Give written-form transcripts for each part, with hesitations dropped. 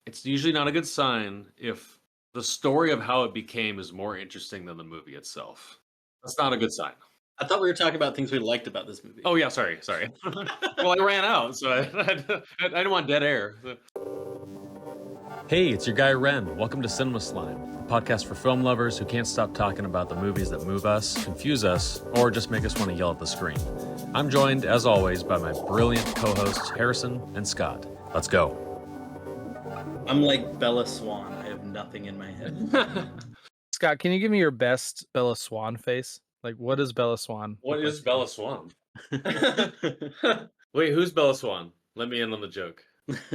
It's usually not a good sign if the story of how it became is more interesting than the movie itself. That's not a good sign. I thought we were talking about things we liked about this movie. Oh, yeah, sorry. Well, I ran out, so I didn't want dead air. Hey, it's your guy Ren. Welcome to Cinema Slime, a podcast for film lovers who can't stop talking about the movies that move us, confuse us, or just make us want to yell at the screen. I'm joined, as always, by my brilliant co-hosts Harrison and Scott. Let's go. I'm like Bella Swan. I have nothing in my head. Scott, can you give me your best Bella Swan face? Like, what is Bella Swan? What look is like? Bella Swan? Wait, who's Bella Swan? Let me in on the joke.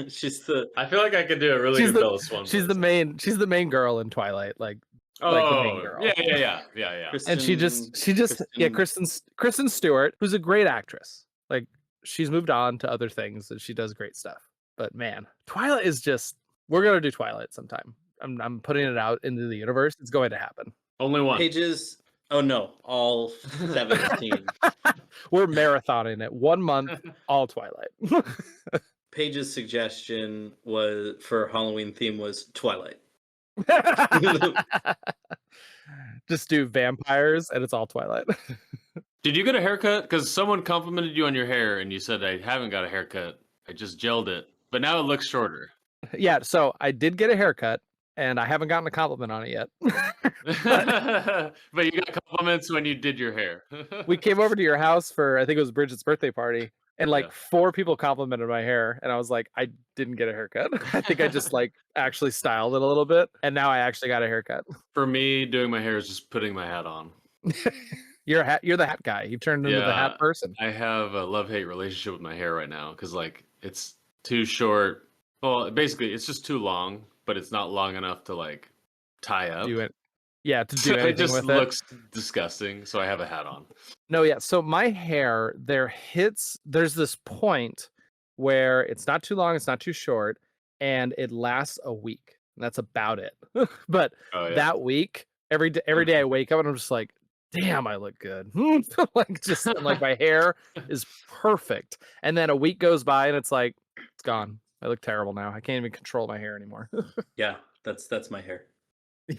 She's the I feel like I could do a really She's good the- Bella Swan. She's the main. She's the main girl in Twilight. Like the main girl. Yeah. And she just Kristen Stewart, who's a great actress. Like she's moved on to other things and she does great stuff. But man, Twilight is just. We're gonna do Twilight sometime. I'm putting it out into the universe. It's going to happen. Only one. pages. Oh no, all 17. We're marathoning it 1 month, all Twilight. Paige's suggestion was for Halloween theme was Twilight. Just do vampires and it's all Twilight. Did you get a haircut? Because someone complimented you on your hair and you said, I haven't got a haircut. I just gelled it. But now it looks shorter. Yeah, so I did get a haircut and I haven't gotten a compliment on it yet. But you got compliments when you did your hair. We came over to your house for, I think it was Bridget's birthday party, and like Yeah. 4 people complimented my hair, and I was like, I didn't get a haircut. I think I just like actually styled it a little bit, and now I actually got a haircut. For me, doing my hair is just putting my hat on. You're the hat guy. You've turned into the Yeah. hat person. I have a love-hate relationship with my hair right now because like it's too short. Well, basically, it's just too long, but it's not long enough to like tie up. Do it. Yeah, to do So it anything just with looks disgusting. So I have a hat on. No, yeah. So my hair, there's this point where it's not too long, it's not too short, and it lasts a week. And that's about it. But Oh yeah. that week, every day I wake up and I'm just like, damn, I look good. Like my hair is perfect. And then a week goes by and it's like, it's gone. I look terrible now. I can't even control my hair anymore. Yeah, that's my hair.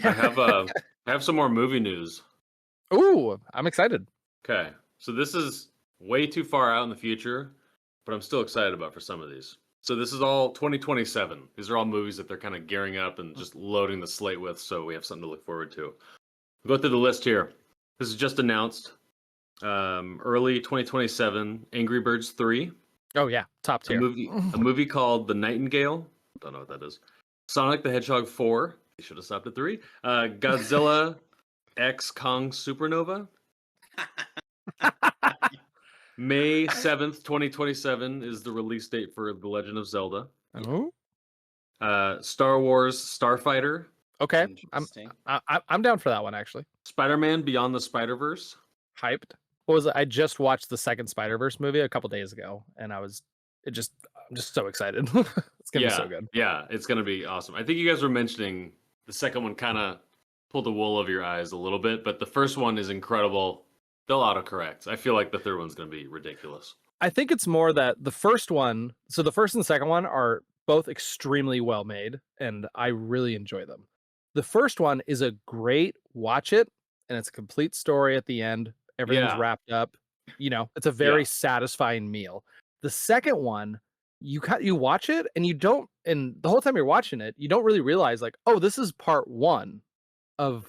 I have some more movie news. Ooh, I'm excited. Okay, so this is way too far out in the future, but I'm still excited about for some of these. So this is all 2027. These are all movies that they're kind of gearing up and just loading the slate with, so we have something to look forward to. We'll go through the list here. This is just announced. Early 2027, Angry Birds 3. Oh yeah, top A tier. movie called The Nightingale. Don't know what that is. Sonic the Hedgehog 4. They should have stopped at 3. Godzilla X Kong Supernova. May 7th, 2027 is the release date for The Legend of Zelda. Oh, Star Wars Starfighter. okay. Interesting. I'm down for that one actually. Spider-Man Beyond the Spider-Verse. Hyped. What was it? I just watched the second Spider-Verse movie a couple days ago, and I'm just so excited. It's gonna be so good. Yeah, it's gonna be awesome. I think you guys were mentioning the second one kind of pulled the wool over your eyes a little bit, but the first one is incredible. They'll autocorrect. I feel like the third one's gonna be ridiculous. I think it's more that the first one, so the first and second one are both extremely well made, and I really enjoy them. The first one is a great watch it, and it's a complete story at the end. Everything's Yeah. wrapped up. It's a very satisfying meal. The second one, you watch it and and the whole time you're watching it, you don't really realize like, oh, this is part one of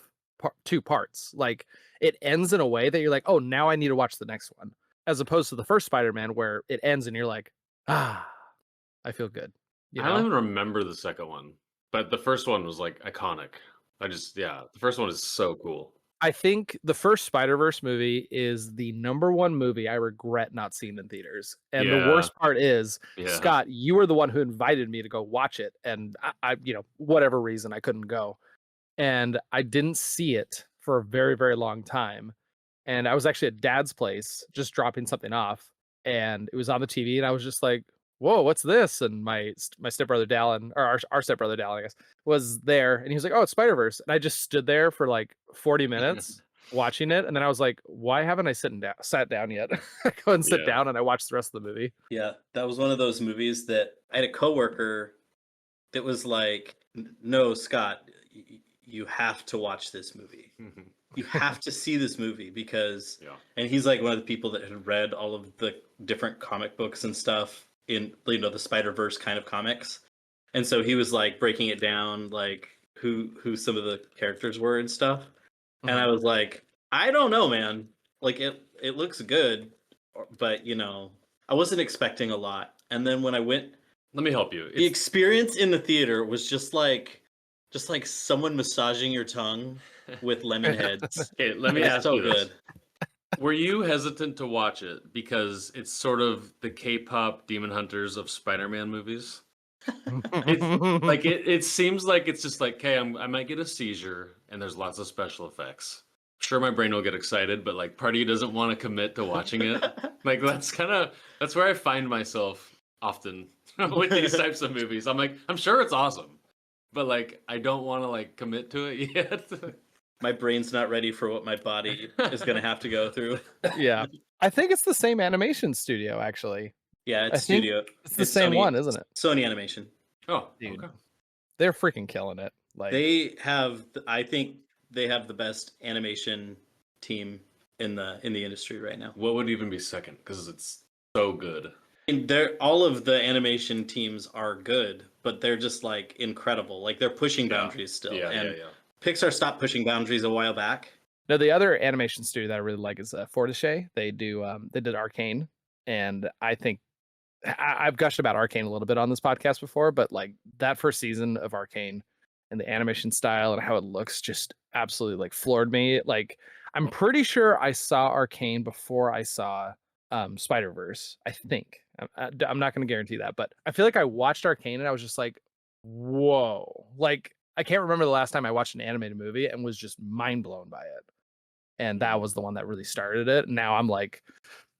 2 parts. Like it ends in a way that you're like, oh, now I need to watch the next one. As opposed to the first Spider-Man where it ends and you're like, I feel good. I don't even remember the second one, but the first one was like iconic. The first one is so cool. I think the first Spider-Verse movie is the #1 movie I regret not seeing in theaters. And the worst part is, Scott, you were the one who invited me to go watch it. And I whatever reason, I couldn't go. And I didn't see it for a very, very long time. And I was actually at Dad's place, just dropping something off. And it was on the TV. And I was just like, whoa, what's this? And my stepbrother Dallin, or our stepbrother Dallin, I guess, was there. And he was like, oh, it's Spider-Verse. And I just stood there for like 40 minutes watching it. And then I was like, why haven't I sat down yet? I go and sit down and I watched the rest of the movie. Yeah, that was one of those movies that I had a coworker that was like, no, Scott, you have to watch this movie. You have to see this movie because, and he's like one of the people that had read all of the different comic books and stuff in, you know, the Spider-Verse kind of comics. And so he was like breaking it down, like who some of the characters were and stuff. And I was like, I don't know, man. Like it looks good, but you know, I wasn't expecting a lot. And then when I went, let me help you. The experience in the theater was just like someone massaging your tongue with lemon heads. Okay, let me ask so you this. good. Were you hesitant to watch it because it's sort of the K-pop Demon Hunters of Spider-Man movies? It's like it seems like it's just like, okay, I might get a seizure and there's lots of special effects. Sure, my brain will get excited, but like part of you doesn't want to commit to watching it. Like that's where I find myself often with these types of movies. I'm like, I'm sure it's awesome, but like I don't want to like commit to it yet. My brain's not ready for what my body is going to have to go through. Yeah. I think it's the same animation studio, actually. Yeah, it's studio. It's the same Sony, one, isn't it? Sony Animation. Oh, dude. Okay. They're freaking killing it. Like they have, I think they have the best animation team in the industry right now. What would even be second? Because it's so good. And all of the animation teams are good, but they're just like incredible. Like they're pushing boundaries still. Yeah. Pixar stopped pushing boundaries a while back. No, the other animation studio that I really like is Fortiche. They did Arcane, and I think I've gushed about Arcane a little bit on this podcast before, but like that first season of Arcane and the animation style and how it looks just absolutely like floored me. Like I'm pretty sure I saw Arcane before I saw Spider-Verse. I think I'm not going to guarantee that, but I feel like I watched Arcane and I was just like, whoa! Like I can't remember the last time I watched an animated movie and was just mind blown by it. And that was the one that really started it. Now I'm like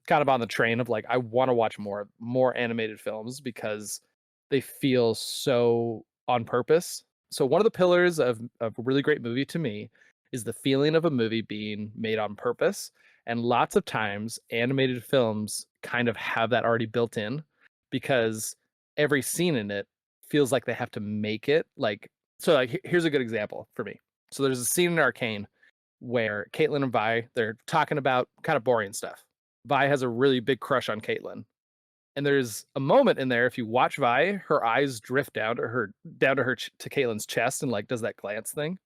kind of on the train of like I want to watch more animated films because they feel so on purpose. So one of the pillars of a really great movie to me is the feeling of a movie being made on purpose. And lots of times animated films kind of have that already built in because every scene in it feels like they have to make it like so like here's a good example for me. So there's a scene in Arcane where Caitlin and Vi, they're talking about kind of boring stuff. Vi has a really big crush on Caitlin. And there's a moment in there, if you watch Vi, her eyes drift down to Caitlin's chest and like does that glance thing.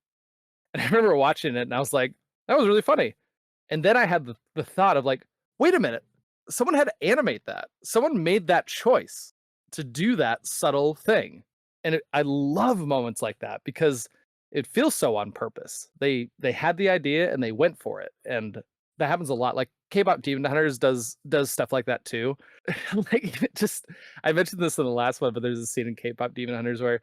And I remember watching it and I was like, that was really funny. And then I had the thought of like, wait a minute, someone had to animate that. Someone made that choice to do that subtle thing. And I love moments like that because it feels so on purpose. They had the idea and they went for it. And that happens a lot. Like K-pop Demon Hunters does stuff like that too. Like just I mentioned this in the last one, but there's a scene in K-pop Demon Hunters where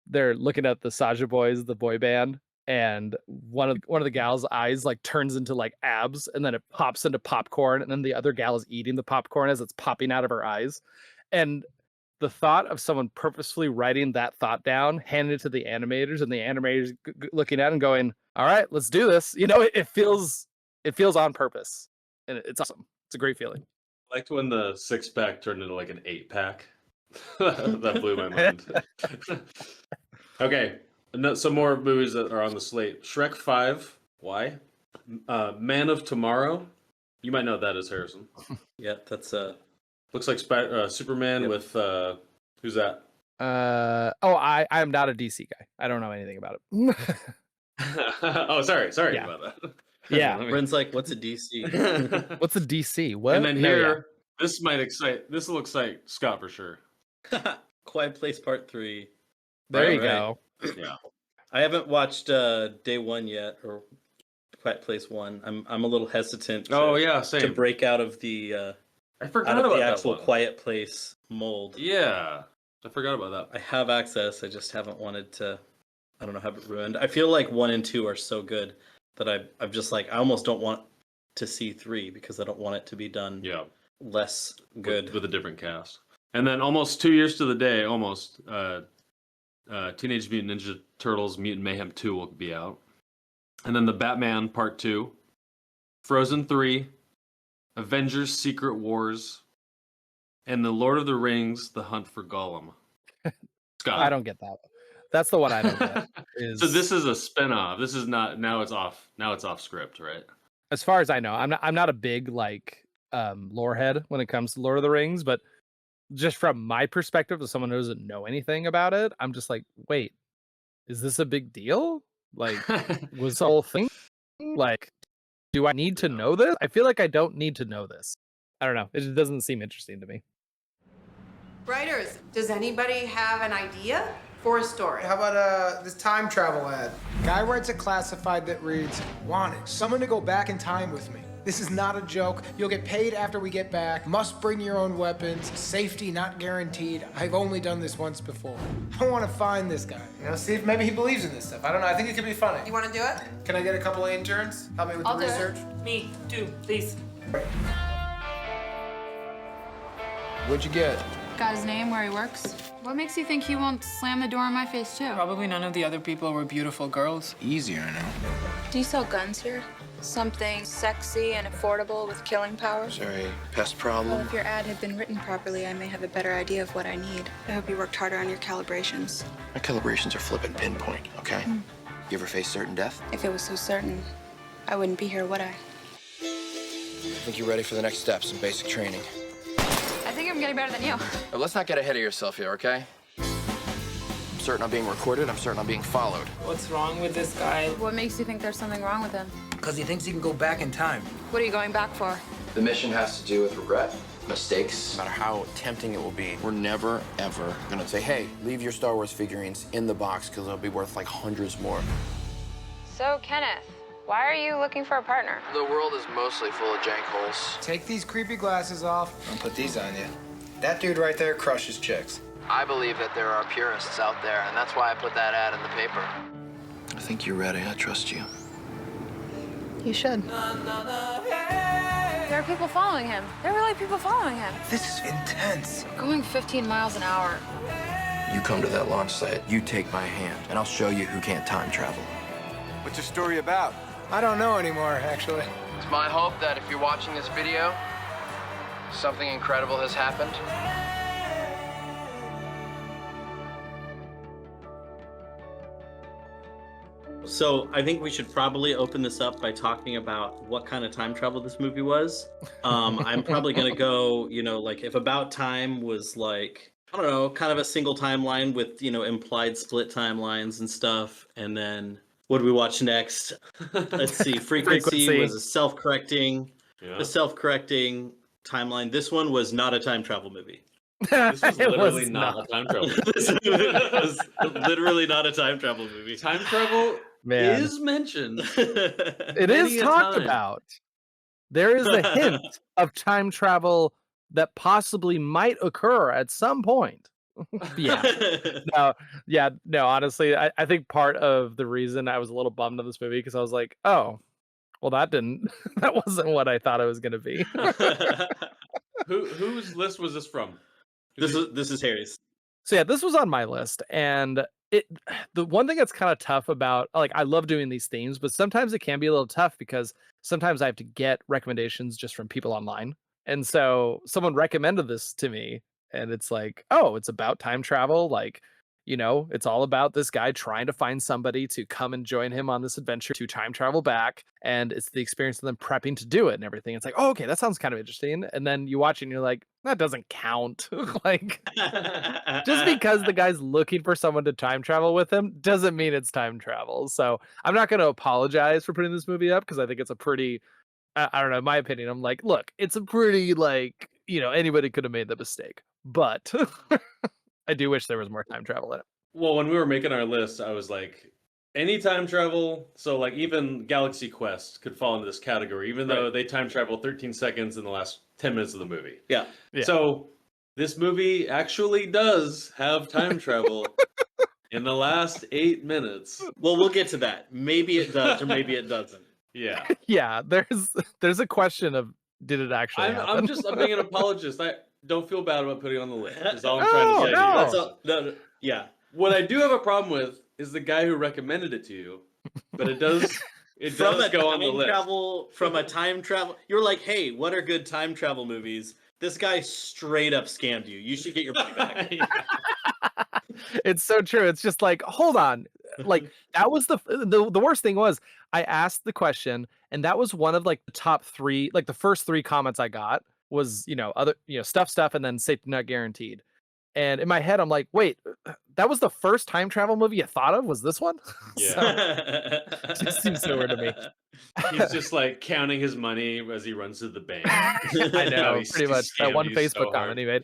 they're looking at the Saja Boys, the boy band, and one of the gals' eyes like turns into like abs, and then it pops into popcorn, and then the other gal is eating the popcorn as it's popping out of her eyes. And the thought of someone purposefully writing that thought down, handing it to the animators, and the animators looking at it and going, "All right, let's do this." You know, it feels on purpose, and it's awesome. It's a great feeling. I liked when the 6-pack turned into like an 8-pack. That blew my mind. Okay, some more movies that are on the slate. Shrek 5. Why? Man of Tomorrow. You might know that as Harrison. Yeah, that's looks like Superman with who's that? I am not a DC guy. I don't know anything about it. Oh, sorry about that. Yeah, Brent's like, what's a DC? What's a DC? What? And then here, this will excite Scott for sure. Quiet Place Part 3. There you go. Yeah. I haven't watched Day 1 yet, or Quiet Place 1. I'm a little hesitant to break out of the I forgot about the that actual one. Quiet Place mold. Yeah. I forgot about that. I have access, I just haven't wanted to, I don't know, have it ruined. I feel like 1 and 2 are so good that I'm just like, I almost don't want to see 3 because I don't want it to be done less good. With a different cast. And then almost 2 years to the day, Teenage Mutant Ninja Turtles Mutant Mayhem 2 will be out. And then the Batman Part 2, Frozen 3, Avengers Secret Wars, and the Lord of the Rings, The Hunt for Gollum. Scott. I don't get that. That's the one I don't get. So this is a spinoff. This is not now it's off script, right? As far as I know, I'm not a big like lore head when it comes to Lord of the Rings, but just from my perspective as someone who doesn't know anything about it, I'm just like, wait, is this a big deal? Like, was the whole thing like, do I need to know this? I feel like I don't need to know this. I don't know. It just doesn't seem interesting to me. Writers, does anybody have an idea for a story? How about this time travel ad? Guy writes a classified that reads, "Wanted, someone to go back in time with me. This is not a joke. You'll get paid after we get back. Must bring your own weapons. Safety not guaranteed. I've only done this once before." I want to find this guy. You know, see if maybe he believes in this stuff. I don't know. I think it could be funny. You want to do it? Can I get a couple of interns? Help me with the research? Me, too, please. What'd you get? Got his name, where he works. What makes you think he won't slam the door in my face, too? Probably none of the other people were beautiful girls. Easier now. Do you sell guns here? Something sexy and affordable with killing power? Sorry, pest Well, problem? if your ad had been written properly, I may have a better idea of what I need. I hope you worked harder on your calibrations. My calibrations are flipping pinpoint, okay? You ever face certain death? If it was so certain, I wouldn't be here, would I? I think you're ready for the next steps in basic training. I think I'm getting better than you. But let's not get ahead of yourself here, okay? I'm certain I'm being recorded. I'm certain I'm being followed. What's wrong with this guy? What makes you think there's something wrong with him? Because he thinks he can go back in time. What are you going back for? The mission has to do with regret, mistakes. No matter how tempting it will be, we're never, ever gonna say, hey, leave your Star Wars figurines in the box because they'll be worth like hundreds more. So, Kenneth, why are you looking for a partner? The world is mostly full of jank holes. Take these creepy glasses off and put these on you. That dude right there crushes chicks. I believe that there are purists out there, and that's why I put that ad in the paper. I think you're ready. I trust you. You should. There are people following him. There are really people following him. This is intense. Going 15 miles an hour. You come to that launch site, you take my hand, and I'll show you who can't time travel. What's your story about? I don't know anymore, actually. It's my hope that if you're watching this video, something incredible has happened. So I think we should probably open this up by talking about what kind of time travel this movie was. I'm probably gonna go, like if About Time was like, I don't know, kind of a single timeline with, implied split timelines and stuff. And then what do we watch next? Let's see. Frequency was a self-correcting timeline. This one was not a time travel movie. This was literally not a time travel. This was literally not a time travel movie. Time travel is mentioned. It is talked about. There is a hint of time travel that possibly might occur at some point. No, honestly, I think part of the reason I was a little bummed on this movie because I was like, oh, well, that wasn't what I thought it was going to be. Whose list was this from? This is Harry's. So yeah, this was on my list, and the one thing that's kind of tough about, like, I love doing these themes, but sometimes it can be a little tough because sometimes I have to get recommendations just from people online. And so someone recommended this to me, and it's like, oh, it's about time travel. Like, it's all about this guy trying to find somebody to come and join him on this adventure to time travel back. And it's the experience of them prepping to do it and everything. It's like, oh, okay, that sounds kind of interesting. And then you watch it and you're like, that doesn't count. Like, just because the guy's looking for someone to time travel with him doesn't mean it's time travel. So I'm not going to apologize for putting this movie up because I think it's a pretty, I don't know, in my opinion, I'm like, look, it's a pretty, like, anybody could have made the mistake. But I do wish there was more time travel in it. Well, when we were making our list, I was like, any time travel, so like even Galaxy Quest could fall into this category, even though they time travel 13 seconds in the last 10 minutes of the movie. Yeah. So this movie actually does have time travel in the last 8 minutes. Well, we'll get to that. Maybe it does, or maybe it doesn't. Yeah. Yeah, there's a question of, did it actually happen? I'm being an apologist. I don't feel bad about putting it on the list. That's all I'm trying to say. No. That's all, no, yeah. What I do have a problem with is the guy who recommended it to you, but it does go on the list. From a time travel, you're like, hey, what are good time travel movies? This guy straight up scammed you. You should get your money back. It's so true. It's just like, hold on. Like that was the worst thing was I asked the question and that was one of like the top 3, like the first 3 comments I got was, other, stuff and then safety not guaranteed. And in my head I'm like, "Wait, that was the first time travel movie you thought of was this one?" Yeah. So it just seems so weird to me. He's just like counting his money as he runs to the bank. I know, pretty much. That one you Facebook so comment he made.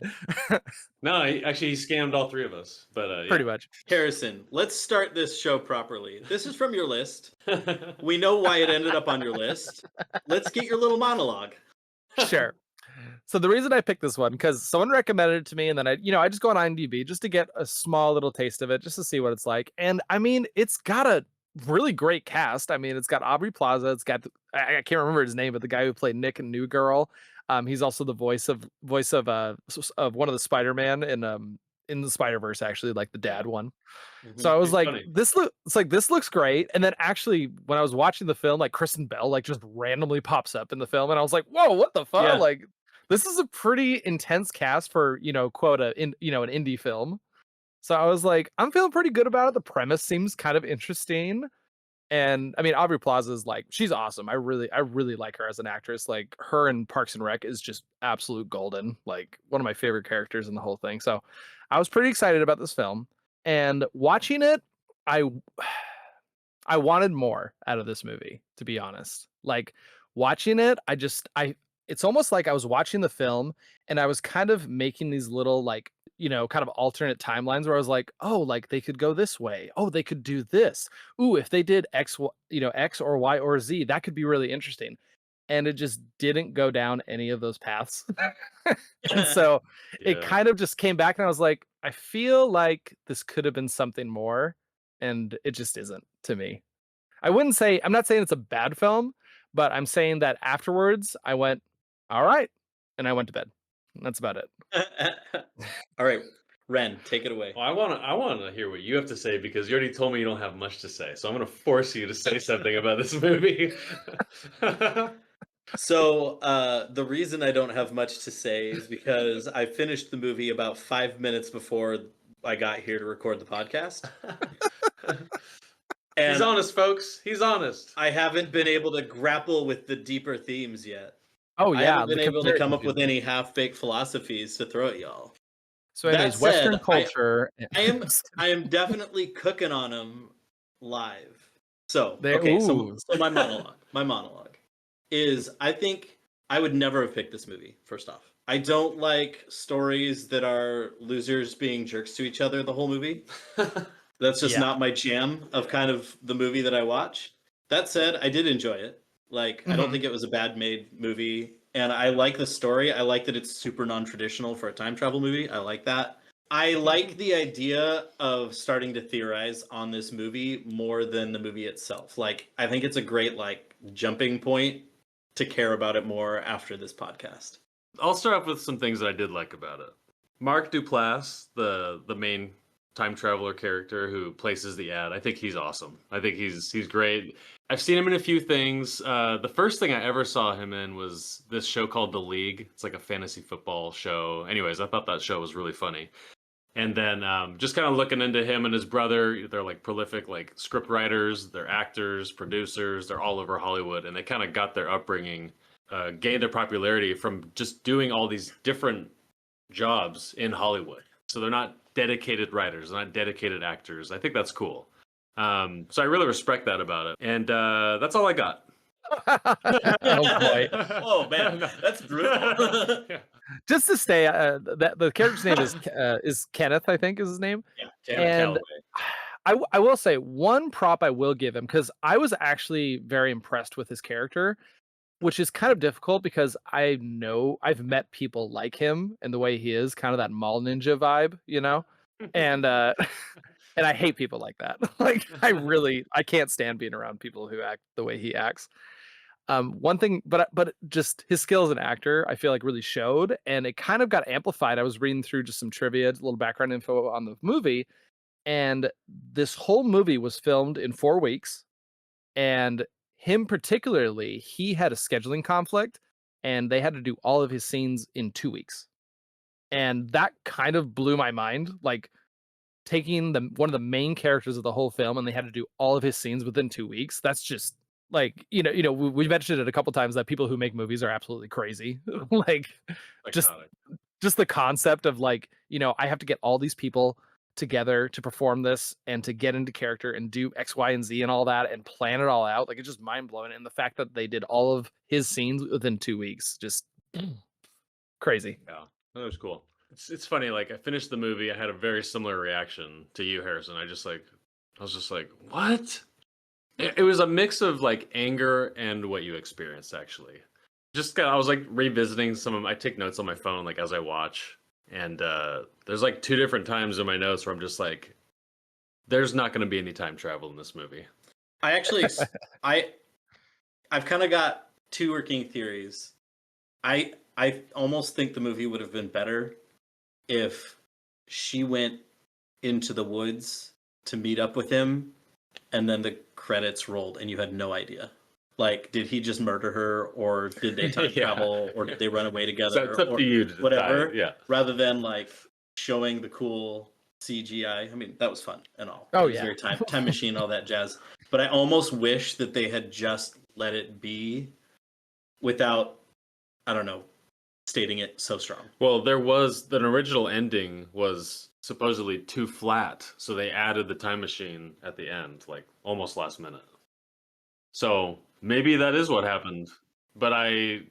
No, he scammed all 3 of us. But Pretty much. Harrison, let's start this show properly. This is from your list. We know why it ended up on your list. Let's get your little monologue. Sure. So the reason I picked this one because someone recommended it to me, and then I just go on IMDb just to get a small little taste of it, just to see what it's like. And I mean, it's got a really great cast. I mean, it's got Aubrey Plaza. It's got I can't remember his name, but the guy who played Nick in New Girl. He's also the voice of of one of the Spider-Man in the Spider-Verse, actually, like the dad one. So I was He's like, funny. this looks great. And then actually, when I was watching the film, like Kristen Bell, like just randomly pops up in the film, and I was like, whoa, what the fuck? Yeah. Like, this is a pretty intense cast for quote an indie film. So I was like, I'm feeling pretty good about it. The premise seems kind of interesting. And I mean, Aubrey Plaza is like, she's awesome. I really like her as an actress. Like her in Parks and Rec is just absolute golden. Like one of my favorite characters in the whole thing. So I was pretty excited about this film. And watching it, I wanted more out of this movie, to be honest. Like watching it, it's almost like I was watching the film and I was kind of making these little like, kind of alternate timelines where I was like, oh, like they could go this way. Oh, they could do this. Ooh, if they did X, X or Y or Z, that could be really interesting. And it just didn't go down any of those paths. And so it kind of just came back and I was like, I feel like this could have been something more. And it just isn't to me. I'm not saying it's a bad film, but I'm saying that afterwards I went, all right. And I went to bed. And that's about it. All right, Ren, take it away. Well, I want to hear what you have to say because you already told me you don't have much to say. So I'm going to force you to say something about this movie. So the reason I don't have much to say is because I finished the movie about 5 minutes before I got here to record the podcast. And he's honest, folks. He's honest. I haven't been able to grapple with the deeper themes yet. Oh, I yeah. haven't been able to come up with any half-baked philosophies to throw at y'all. So anyways, Western culture. I am definitely cooking on them live. So, so my monologue is I think I would never have picked this movie, first off. I don't like stories that are losers being jerks to each other the whole movie. That's just not my jam of kind of the movie that I watch. That said, I did enjoy it. Like, I don't think it was a bad made movie. And I like the story. I like that it's super non-traditional for a time travel movie. I like that. I like the idea of starting to theorize on this movie more than the movie itself. Like, I think it's a great, like, jumping point to care about it more after this podcast. I'll start off with some things that I did like about it. Mark Duplass, the main time traveler character who places the ad, I think he's awesome. I think he's great. I've seen him in a few things. The first thing I ever saw him in was this show called The League. It's like a fantasy football show. Anyways, I thought that show was really funny. And then just kind of looking into him and his brother, they're like prolific like script writers, they're actors, producers, they're all over Hollywood, and they kind of got their upbringing, gained their popularity from just doing all these different jobs in Hollywood. So they're not dedicated writers, they're not dedicated actors. I think that's cool. So I really respect that about it. And that's all I got. Oh boy. Oh man, that's brutal. Yeah. Just to stay, the character's name is Kenneth, I think is his name. Yeah, And I will say one prop I will give him, because I was actually very impressed with his character, which is kind of difficult because I know I've met people like him and the way he is, kind of that mall ninja vibe, and and I hate people like that. Like I can't stand being around people who act the way he acts. One thing, but just his skill as an actor, I feel like really showed, and it kind of got amplified. I was reading through just some trivia, a little background info on the movie, and this whole movie was filmed in 4 weeks, and him particularly, he had a scheduling conflict, and they had to do all of his scenes in 2 weeks, and that kind of blew my mind. Like, taking one of the main characters of the whole film, and they had to do all of his scenes within 2 weeks. That's just like, we mentioned it a couple times that people who make movies are absolutely crazy. Like just Iconic. just the concept of like, I have to get all these people together to perform this and to get into character and do X, Y, and Z and all that and plan it all out. Like it's just mind blowing. And the fact that they did all of his scenes within 2 weeks, just crazy. Yeah, that was cool. It's funny. Like I finished the movie, I had a very similar reaction to you, Harrison. I was just like, what? It was a mix of like anger and what you experienced actually. I was like revisiting I take notes on my phone like as I watch, and there's like 2 different times in my notes where I'm just like, there's not going to be any time travel in this movie. I actually, I've kind of got 2 working theories. I almost think the movie would have been better if she went into the woods to meet up with him, and then the credits rolled and you had no idea. Like, did he just murder her, or did they time travel, or did they run away together? It's up or to you to whatever. decide, yeah. Rather than like showing the cool CGI. I mean, that was fun and all. Oh, It was yeah. very time machine, all that jazz. But I almost wish that they had just let it be without, I don't know, stating it so strong. Well, the original ending was supposedly too flat, so they added the time machine at the end, like almost last minute. So maybe that is what happened, but it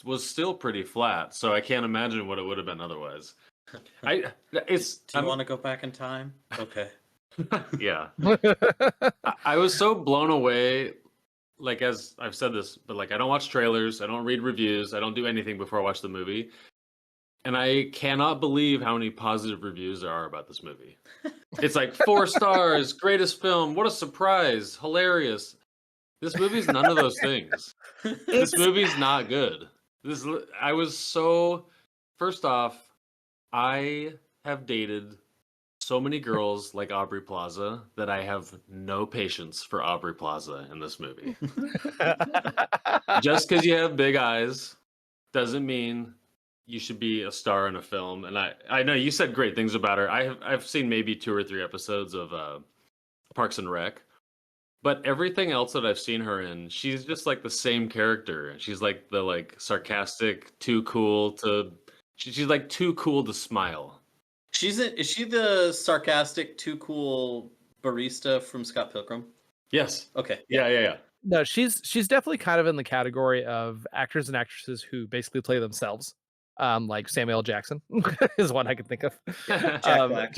was still pretty flat, so I can't imagine what it would have been otherwise. Do you want to go back in time? Okay. Yeah. I was so blown away, like, as I've said this, but like I don't watch trailers, I don't read reviews, I don't do anything before I watch the movie. And I cannot believe how many positive reviews there are about this movie. It's like 4 stars, greatest film, what a surprise, hilarious. This movie's none of those things. This movie's not good. First off, I have dated so many girls like Aubrey Plaza that I have no patience for Aubrey Plaza in this movie. Just because you have big eyes doesn't mean you should be a star in a film. And I know you said great things about her. I've seen maybe 2 or 3 episodes of Parks and Rec. But everything else that I've seen her in, she's just like the same character. She's like the like sarcastic, she's like too cool to smile. Is she the sarcastic, too cool barista from Scott Pilgrim? Yes. Okay. Yeah. No, she's definitely kind of in the category of actors and actresses who basically play themselves. Like Samuel L. Jackson is one I can think of. Jack Black.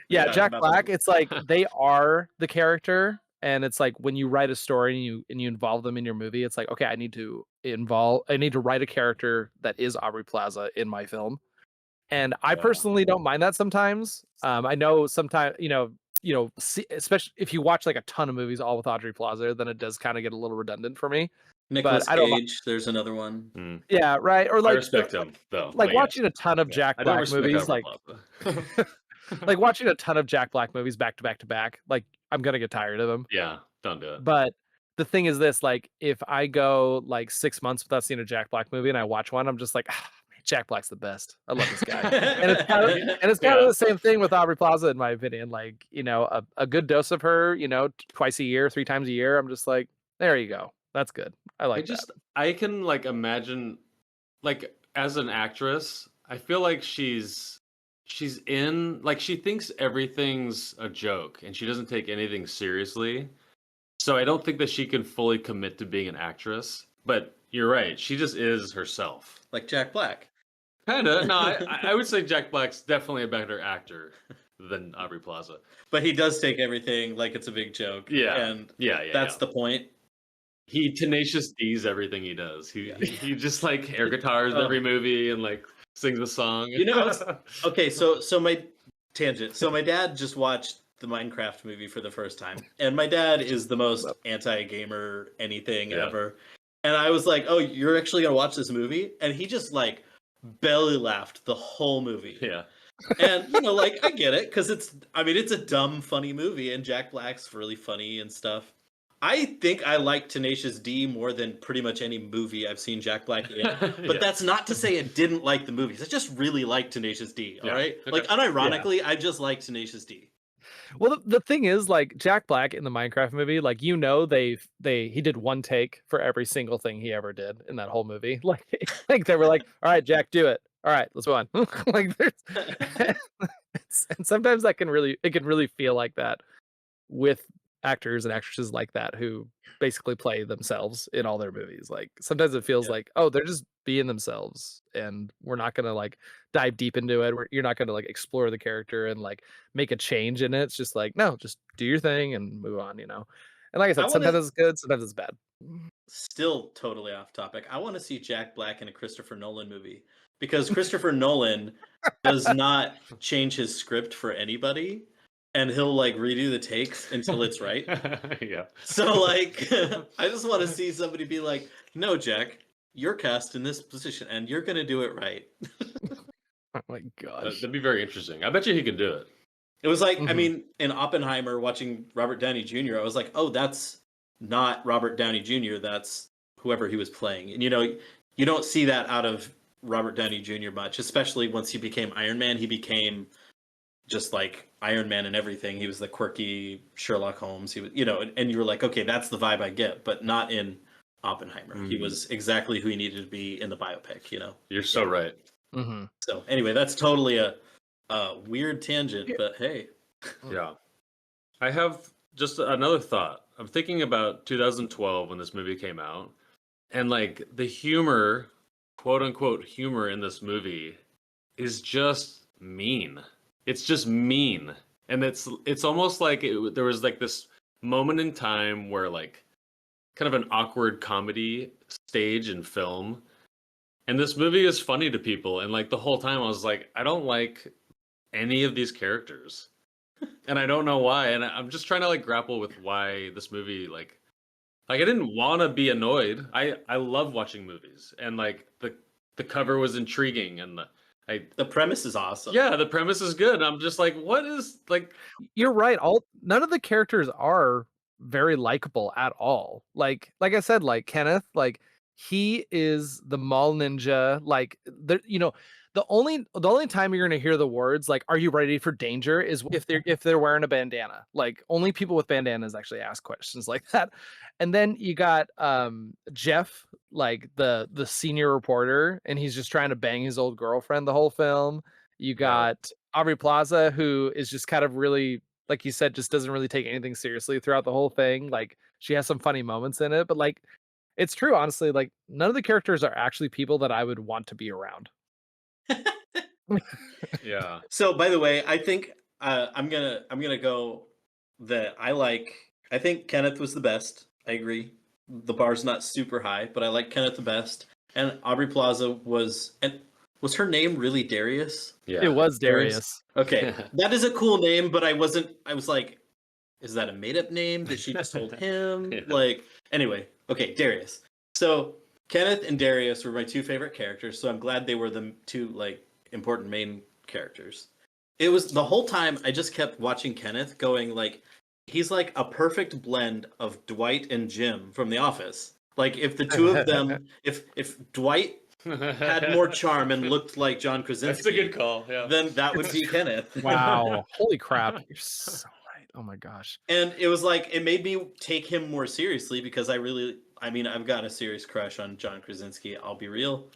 Jack Black. It's like they are the character, and it's like when you write a story and you involve them in your movie, it's like, okay, I need to write a character that is Aubrey Plaza in my film. And I personally don't mind that sometimes. I know sometimes, especially if you watch like a ton of movies all with Aubrey Plaza, then it does kind of get a little redundant for me. Nicolas But I don't Cage, there's another one. Yeah, right. Or like, I respect him though. Like watching a ton of Jack Black movies, like like watching a ton of Jack Black movies back to back to back. Like I'm gonna get tired of them. Yeah, don't do it. But the thing is this: like, if I go like 6 months without seeing a Jack Black movie and I watch one, I'm just like, Jack Black's the best. I love this guy. And it's kind of the same thing with Aubrey Plaza, in my opinion. Like, a good dose of her, twice a year, 3 times a year. I'm just like, there you go. That's good. I like that. I can like imagine, like, as an actress, I feel like she's in, like, she thinks everything's a joke and she doesn't take anything seriously. So I don't think that she can fully commit to being an actress. But you're right. She just is herself. Like Jack Black. Kinda. No, I would say Jack Black's definitely a better actor than Aubrey Plaza. But he does take everything like it's a big joke. Yeah. And That's the point. He tenacious D's everything he does. He just like air guitars every movie and like sings a song. Okay, so my tangent. So my dad just watched the Minecraft movie for the first time. And my dad is the most anti-gamer anything ever. And I was like, "Oh, you're actually going to watch this movie?" And he just like belly laughed the whole movie. Yeah. And I get it, because it's a dumb, funny movie, and Jack Black's really funny and stuff. I think I like Tenacious D more than pretty much any movie I've seen Jack Black in. But that's not to say I didn't like the movies. I just really like Tenacious D. All right, okay. like unironically, I just like Tenacious D. Well, the thing is, like Jack Black in the Minecraft movie, like he did one take for every single thing he ever did in that whole movie. Like they were like, all right, Jack, do it. All right, let's go on. Like there's and sometimes it can really feel like that with actors and actresses like that who basically play themselves in all their movies. Like sometimes it feels Yeah. like, oh, they're just being themselves and we're not gonna like dive deep into it. You're not gonna like explore the character and like make a change in it. It's just like, no, just do your thing and move on, you know. And like I I said, want sometimes to it's good, sometimes it's bad. still totally off topic. I want to see Jack Black in a Christopher Nolan movie because Christopher Nolan does not change his script for anybody, and he'll like redo the takes until it's right. Yeah. So like, I just want to see somebody be like, "No, Jack, you're cast in this position, and you're gonna do it right." Oh my gosh. That'd be very interesting. I bet you he could do it. It was like, I Mhm. mean, in Oppenheimer, watching Robert Downey Jr., I was like, "Oh, that's not Robert Downey Jr. That's whoever he was playing." And you don't see that out of Robert Downey Jr. much, especially once he became Iron Man. He became just like Iron Man and everything. He was the quirky Sherlock Holmes. He was, and you were like, okay, that's the vibe I get, but not in Oppenheimer. He was exactly who he needed to be in the biopic. You're so right. Mm-hmm. So anyway, that's totally a weird tangent, but hey. Yeah. I have just another thought. I'm thinking about 2012 when this movie came out, and like the humor, quote unquote humor in this movie is just mean. It's just mean. And it's almost like there was like this moment in time where like kind of an awkward comedy stage in film. And this movie is funny to people. And like the whole time I was like, I don't like any of these characters. And I don't know why. And I'm just trying to like grapple with why this movie like I didn't want to be annoyed. I love watching movies. And like the cover was intriguing and the premise is awesome. Yeah, the premise is good. I'm just like, what is like You're right. None of the characters are very likable at all. Like I said, like Kenneth, like he is the mall ninja. Like the only time you're gonna hear the words like "Are you ready for danger?" is if they're wearing a bandana. Like only people with bandanas actually ask questions like that. And then you got Jeff, like the senior reporter, and he's just trying to bang his old girlfriend the whole film. You got Aubrey Plaza, who is just kind of really, like you said, just doesn't really take anything seriously throughout the whole thing. Like she has some funny moments in it, but like it's true, honestly, like none of the characters are actually people that I would want to be around. Yeah. So by the way, I think I'm gonna go that I think Kenneth was the best. I agree. The bar's not super high, but I like Kenneth the best. And Aubrey Plaza was her name really Darius? Yeah. It was Darius. Okay. That is a cool name, but I was like, is that a made up name that she just told him? Yeah. Like, anyway, okay, Darius. So Kenneth and Darius were my two favorite characters, so I'm glad they were the two like important main characters. It was the whole time I just kept watching Kenneth going like he's like a perfect blend of Dwight and Jim from The Office. Like if the two of them if Dwight had more charm and looked like John Krasinski, That's a good call. Yeah. then that would be Kenneth. Wow. Holy crap. You're so right. Oh my gosh. And it was like it made me take him more seriously because I've got a serious crush on John Krasinski, I'll be real.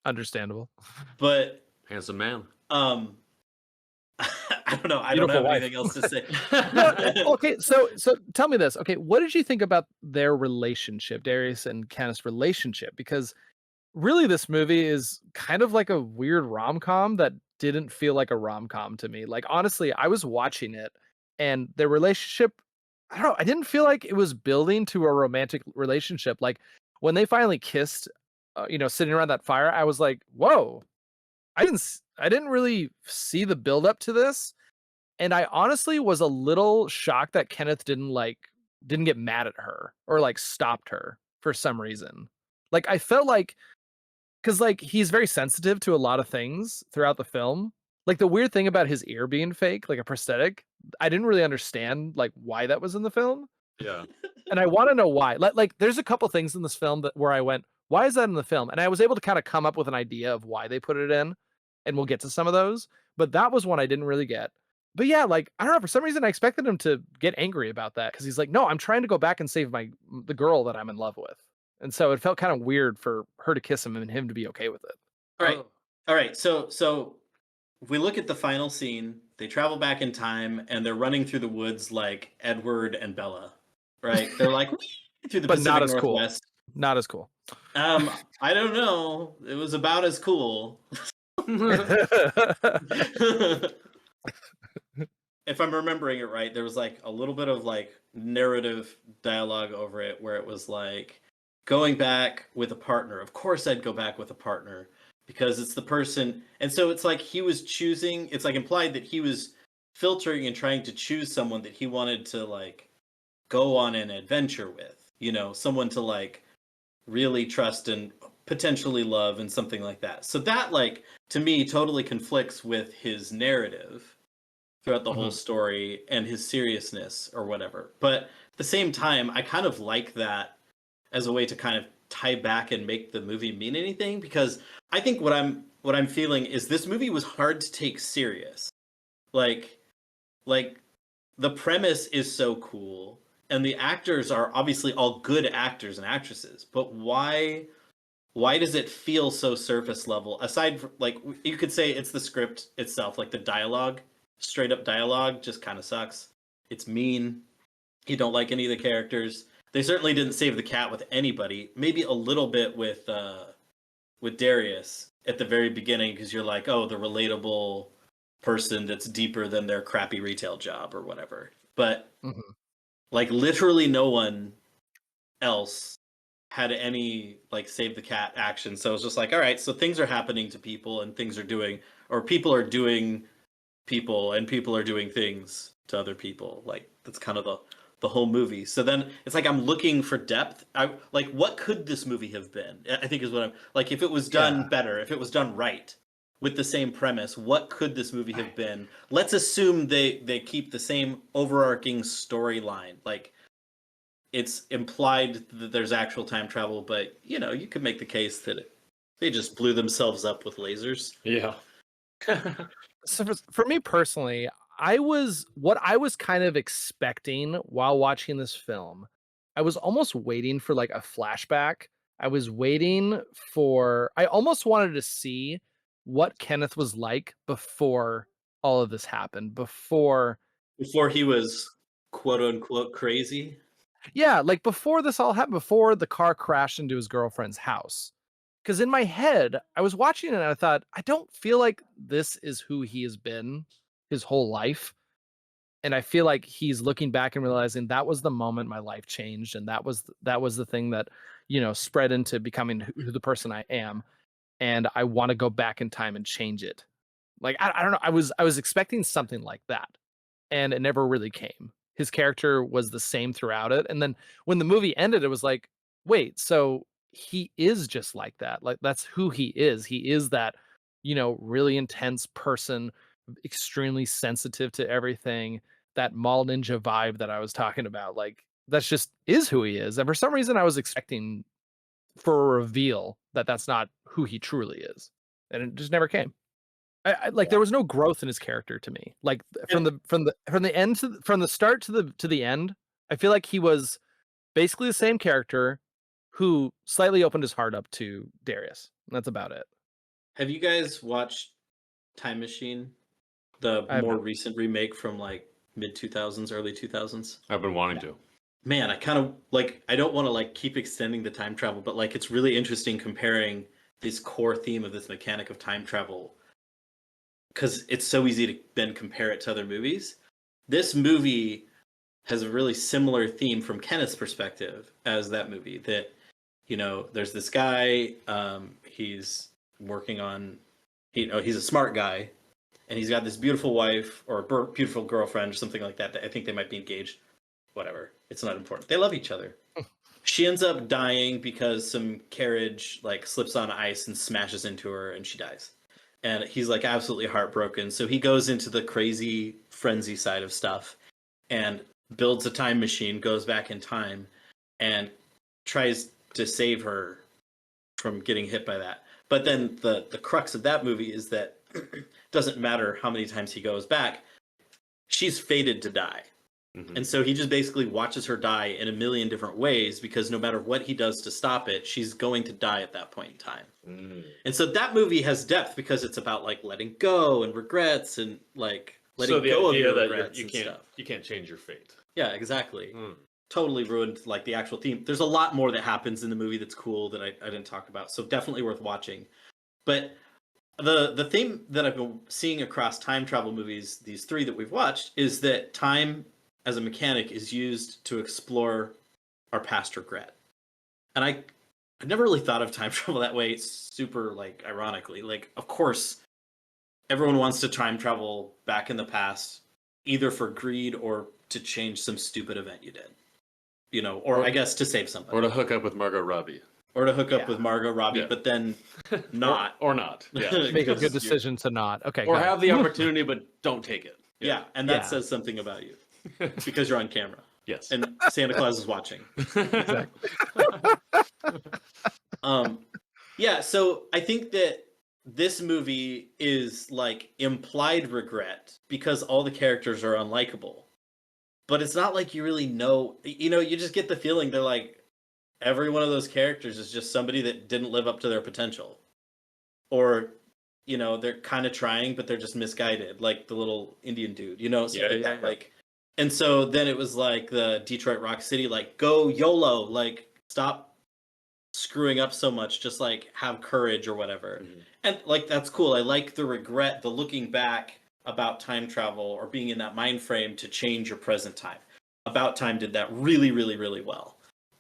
Understandable. But Handsome man. I don't know. I don't have anything else to say. Okay, so tell me this. Okay, what did you think about their relationship, Darius and Kenneth's relationship? Because really, this movie is kind of like a weird rom-com that didn't feel like a rom-com to me. Like honestly, I was watching it, and their relationship, I don't know, I didn't feel like it was building to a romantic relationship. Like when they finally kissed, sitting around that fire, I was like, whoa. I didn't really see the build up to this, and I honestly was a little shocked that Kenneth didn't get mad at her or like stopped her for some reason. Like I felt like cuz like he's very sensitive to a lot of things throughout the film. Like the weird thing about his ear being fake, like a prosthetic, I didn't really understand like why that was in the film. Yeah. And I want to know why. Like, there's a couple things in this film where I went, why is that in the film? And I was able to kind of come up with an idea of why they put it in, and we'll get to some of those. But that was one I didn't really get. But yeah, like, I don't know, for some reason I expected him to get angry about that, because he's like, no, I'm trying to go back and save the girl that I'm in love with. And so it felt kind of weird for her to kiss him and him to be okay with it. All right. So if we look at the final scene, they travel back in time and they're running through the woods like Edward and Bella, right? They're like through the But Pacific not as Northwest. cool. Not as cool. I don't know. It was about as cool. If I'm remembering it right, there was like a little bit of like narrative dialogue over it where it was like going back with a partner. Of course I'd go back with a partner because it's the person. And so it's like he was choosing, it's like implied that he was filtering and trying to choose someone that he wanted to like go on an adventure with, you know, someone to like really trust and potentially love and something like that. So that, like, to me totally conflicts with his narrative throughout the whole story and his seriousness or whatever. But at the same time, I kind of like that as a way to kind of tie back and make the movie mean anything, because I think what I'm feeling is this movie was hard to take serious. Like the premise is so cool and the actors are obviously all good actors and actresses, but why does it feel so surface level? Aside from, like, you could say it's the script itself, like the dialogue, straight up dialogue just kind of sucks. It's mean. You don't like any of the characters. They certainly didn't save the cat with anybody. Maybe a little bit with Darius at the very beginning, because you're like, oh, the relatable person that's deeper than their crappy retail job or whatever. But like literally no one else had any like save the cat action. So it's just like, all right, so things are happening to people and things are doing, or people are doing people and people are doing things to other people. Like that's kind of the whole movie. So then it's like I'm looking for depth. Like, what could this movie have been? I think is what I'm like. If it was done better, if it was done right with the same premise, what could this movie have been? Let's assume they keep the same overarching storyline. Like, it's implied that there's actual time travel, but you know, you could make the case that they just blew themselves up with lasers. Yeah. So for me personally, I was kind of expecting while watching this film. I was almost waiting for like a flashback. I almost wanted to see what Kenneth was like before all of this happened, before he was quote unquote crazy. Yeah, like before this all happened, before the car crashed into his girlfriend's house. Because in my head, I was watching it and I thought, I don't feel like this is who he has been his whole life. And I feel like he's looking back and realizing that was the moment my life changed, and that was the thing that, you know, spread into becoming who the person I am. And I want to go back in time and change it. Like, I don't know. I was expecting something like that, and it never really came. His character was the same throughout it. And then when the movie ended, it was like, wait, so he is just like that. Like, that's who he is. He is that, you know, really intense person, extremely sensitive to everything, that mall ninja vibe that I was talking about. Like, that's just is who he is. And for some reason I was expecting for a reveal that that's not who he truly is. And it just never came. I like, there was no growth in his character to me. Like from the end from the start to the end, I feel like he was basically the same character who slightly opened his heart up to Darius. And that's about it. Have you guys watched Time Machine? The more recent remake from like mid 2000s, early 2000s? I've been wanting to. Man, I kind of like, I don't want to like keep extending the time travel, but like it's really interesting comparing this core theme of this mechanic of time travel, because it's so easy to then compare it to other movies. This movie has a really similar theme from Kenneth's perspective as that movie. That, you know, there's this guy, he's working on, you know, he's a smart guy, and he's got this beautiful wife or beautiful girlfriend or something like that. I think they might be engaged. Whatever. It's not important. They love each other. She ends up dying because some carriage like slips on ice and smashes into her and she dies. And he's like absolutely heartbroken. So he goes into the crazy frenzy side of stuff. And builds a time machine, goes back in time, and tries to save her from getting hit by that. But then the crux of that movie is that it doesn't matter how many times he goes back, she's fated to die. And so he just basically watches her die in a million different ways, because no matter what he does to stop it, she's going to die at that point in time. And so that movie has depth because it's about like letting go and regrets and like letting go of your regrets and stuff. You can't change your fate. Yeah, exactly. Totally ruined like the actual theme. There's a lot more that happens in the movie that's cool that I didn't talk about. So definitely worth watching. But the theme that I've been seeing across time travel movies, these three that we've watched, is that time as a mechanic is used to explore our past regret. And I never really thought of time travel that way, super like ironically. Like, of course, everyone wants to time travel back in the past, either for greed or to change some stupid event you did. You know, or I guess to save somebody. Or to hook up with Margot Robbie. Or to hook up with Margot Robbie, but then not. or not. Yeah. Make a good decision to not. Okay. Or have the opportunity, but don't take it. Yeah, and that says something about you. Because you're on camera. Yes. And Santa Claus is watching. Exactly. Yeah, so I think that this movie is like implied regret because all the characters are unlikable. But it's not like you really know, you know, you just get the feeling they're like, every one of those characters is just somebody that didn't live up to their potential. Or, you know, they're kind of trying, but they're just misguided, like the little Indian dude, you know? Yeah. Like, and so then it was like the Detroit Rock City, like, go YOLO, like, stop screwing up so much, just like have courage or whatever. And like, that's cool. I like the regret, the looking back about time travel or being in that mind frame to change your present time. About Time did that really, really, really well.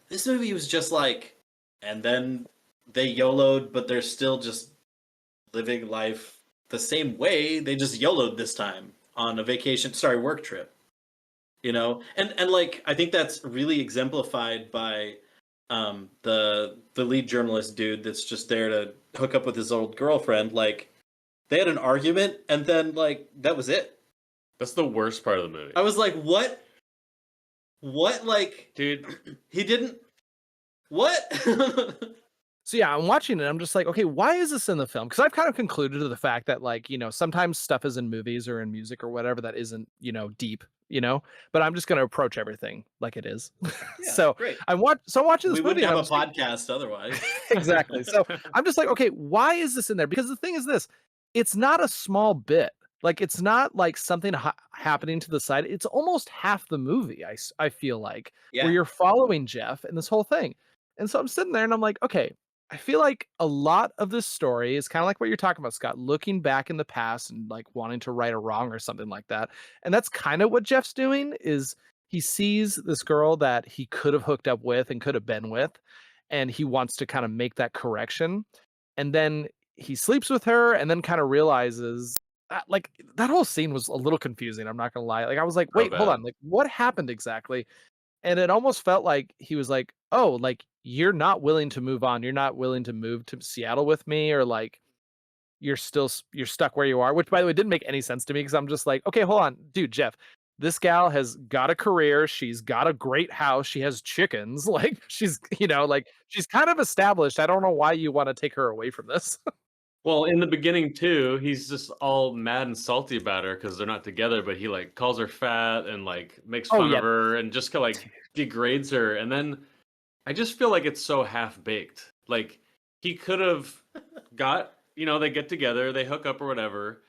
This movie was just like, and then they YOLO'd, but they're still just living life the same way. They just YOLO'd this time on a work trip. You know, and like I think that's really exemplified by the lead journalist dude that's just there to hook up with his old girlfriend. Like, they had an argument, and then like that was it. That's the worst part of the movie. I was like, what? Like, dude, he didn't. What? So yeah, I'm watching it. I'm just like, okay, why is this in the film? Because I've kind of concluded to the fact that, like, you know, sometimes stuff is in movies or in music or whatever that isn't, you know, deep, you know. But I'm just going to approach everything like it is. Yeah, so great. I'm watching this We movie. wouldn't have a like, podcast otherwise. exactly. So I'm just like, okay, why is this in there? Because the thing is this: it's not a small bit. Like, it's not like something happening to the side. It's almost half the movie. I feel like where you're following Jeff and this whole thing. And so I'm sitting there and I'm like, okay, I feel like a lot of this story is kind of like what you're talking about, Scott, looking back in the past and like wanting to right a wrong or something like that. And that's kind of what Jeff's doing. Is he sees this girl that he could have hooked up with and could have been with, and he wants to kind of make that correction. And then he sleeps with her and then kind of realizes like that whole scene was a little confusing. I'm not going to lie. Like, I was like, wait, hold on. Like, what happened exactly? And it almost felt like he was like, oh, like, you're not willing to move on. You're not willing to move to Seattle with me, or like you're stuck where you are, which by the way didn't make any sense to me, because I'm just like, okay, hold on, dude, Jeff, this gal has got a career. She's got a great house. She has chickens. Like, she's, you know, like, she's kind of established. I don't know why you want to take her away from this. Well, in the beginning too, he's just all mad and salty about her because they're not together, but he like calls her fat and like makes fun of her and just kind of like degrades her. And then I just feel like it's so half baked. Like, he could have got, you know, they get together, they hook up or whatever,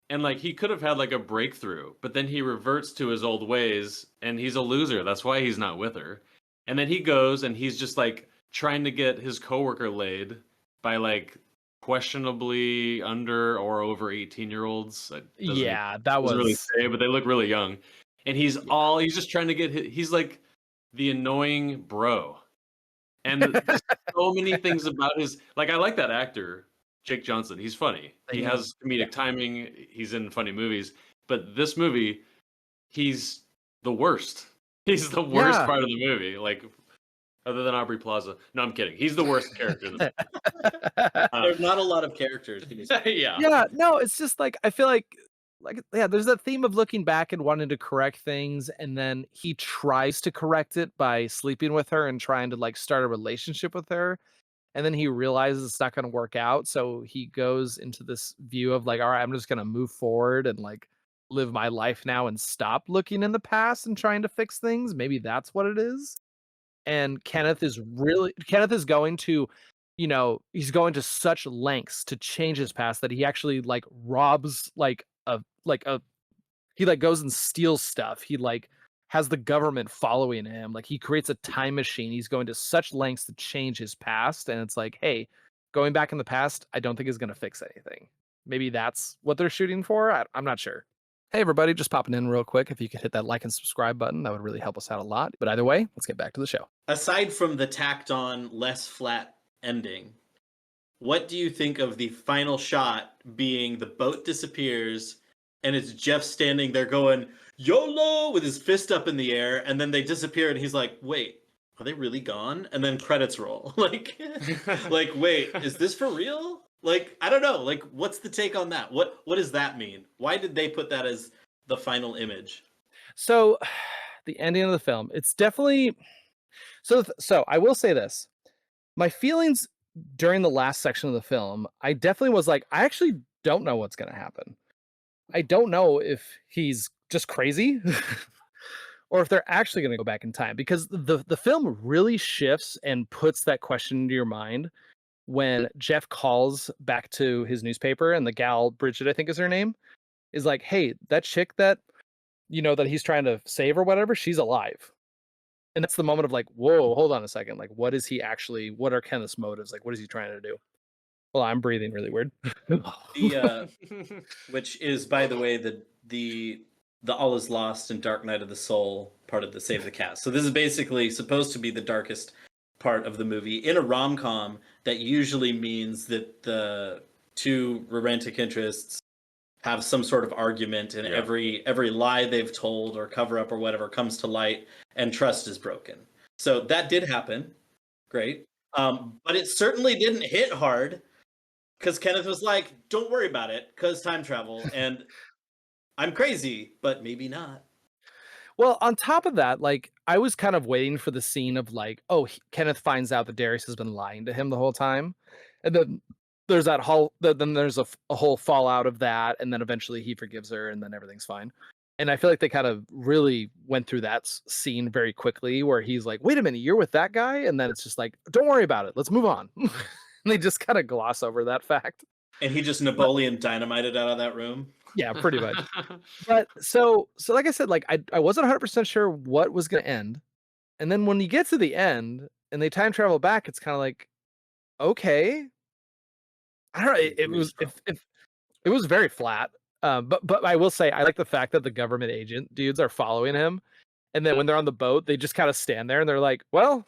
and like he could have had like a breakthrough, but then he reverts to his old ways and he's a loser. That's why he's not with her. And then he goes and he's just like trying to get his coworker laid by like questionably under or over 18-year-olds. Yeah, that was really say, but they look really young. And he's just trying to get he's like the annoying bro. And there's so many things about his, like, I like that actor, Jake Johnson. He's funny. He has comedic timing. He's in funny movies. But this movie, he's the worst. He's the worst part of the movie. Like, other than Aubrey Plaza. No, I'm kidding. He's the worst character. There's not a lot of characters. Yeah. Yeah, no, it's just like, I feel like like, yeah, there's that theme of looking back and wanting to correct things, and then he tries to correct it by sleeping with her and trying to like start a relationship with her, and then he realizes it's not going to work out, so he goes into this view of like, all right, I'm just going to move forward and like live my life now and stop looking in the past and trying to fix things. Maybe that's what it is. And Kenneth is going to, he's going to such lengths to change his past that he actually like robs like a he like goes and steals stuff. He like has the government following him. Like he creates a time machine. He's going to such lengths to change his past. And it's like, hey, going back in the past, I don't think is going to fix anything. Maybe that's what they're shooting for. I'm not sure. Hey, everybody, just popping in real quick. If you could hit that like and subscribe button, that would really help us out a lot. But either way, let's get back to the show. Aside from the tacked on, less flat ending, what do you think of the final shot being the boat disappears and it's Jeff standing there going, YOLO, with his fist up in the air, and then they disappear and he's like, wait, are they really gone? And then credits roll. Like, wait, is this for real? Like, I don't know. Like, what's the take on that? What does that mean? Why did they put that as the final image? So, the ending of the film, it's definitely so I will say this. My feelings during the last section of the film, I definitely was like, I actually don't know what's going to happen. I don't know if he's just crazy or if they're actually going to go back in time, because the film really shifts and puts that question into your mind when Jeff calls back to his newspaper and the gal, Bridget, I think is her name, is like, hey, that chick that, that he's trying to save or whatever, she's alive. And that's the moment of like, whoa, hold on a second. Like, what are Kenneth's motives? Like, what is he trying to do? Well, I'm breathing really weird. Which is, by the way, the All Is Lost and Dark Night of the Soul part of the Save the Cat. So this is basically supposed to be the darkest part of the movie. In a rom-com, that usually means that the two romantic interests have some sort of argument, and every lie they've told or cover up or whatever comes to light, and trust is broken. So that did happen. Great. But it certainly didn't hit hard, because Kenneth was like, don't worry about it, because time travel, and I'm crazy, but maybe not. Well, on top of that, like, I was kind of waiting for the scene of like, Kenneth finds out that Darius has been lying to him the whole time. And then there's that then there's a whole fallout of that. And then eventually he forgives her and then everything's fine. And I feel like they kind of really went through that scene very quickly where he's like, wait a minute, you're with that guy? And then it's just like, don't worry about it. Let's move on. And they just kind of gloss over that fact. And he just Napoleon dynamited out of that room. Yeah, pretty much. But so like I said, like I wasn't 100% sure what was going to end. And then when you get to the end and they time travel back, it's kind of like, okay. I don't know. It was very flat. But I will say, I like the fact that the government agent dudes are following him. And then when they're on the boat, they just kind of stand there and they're like, well,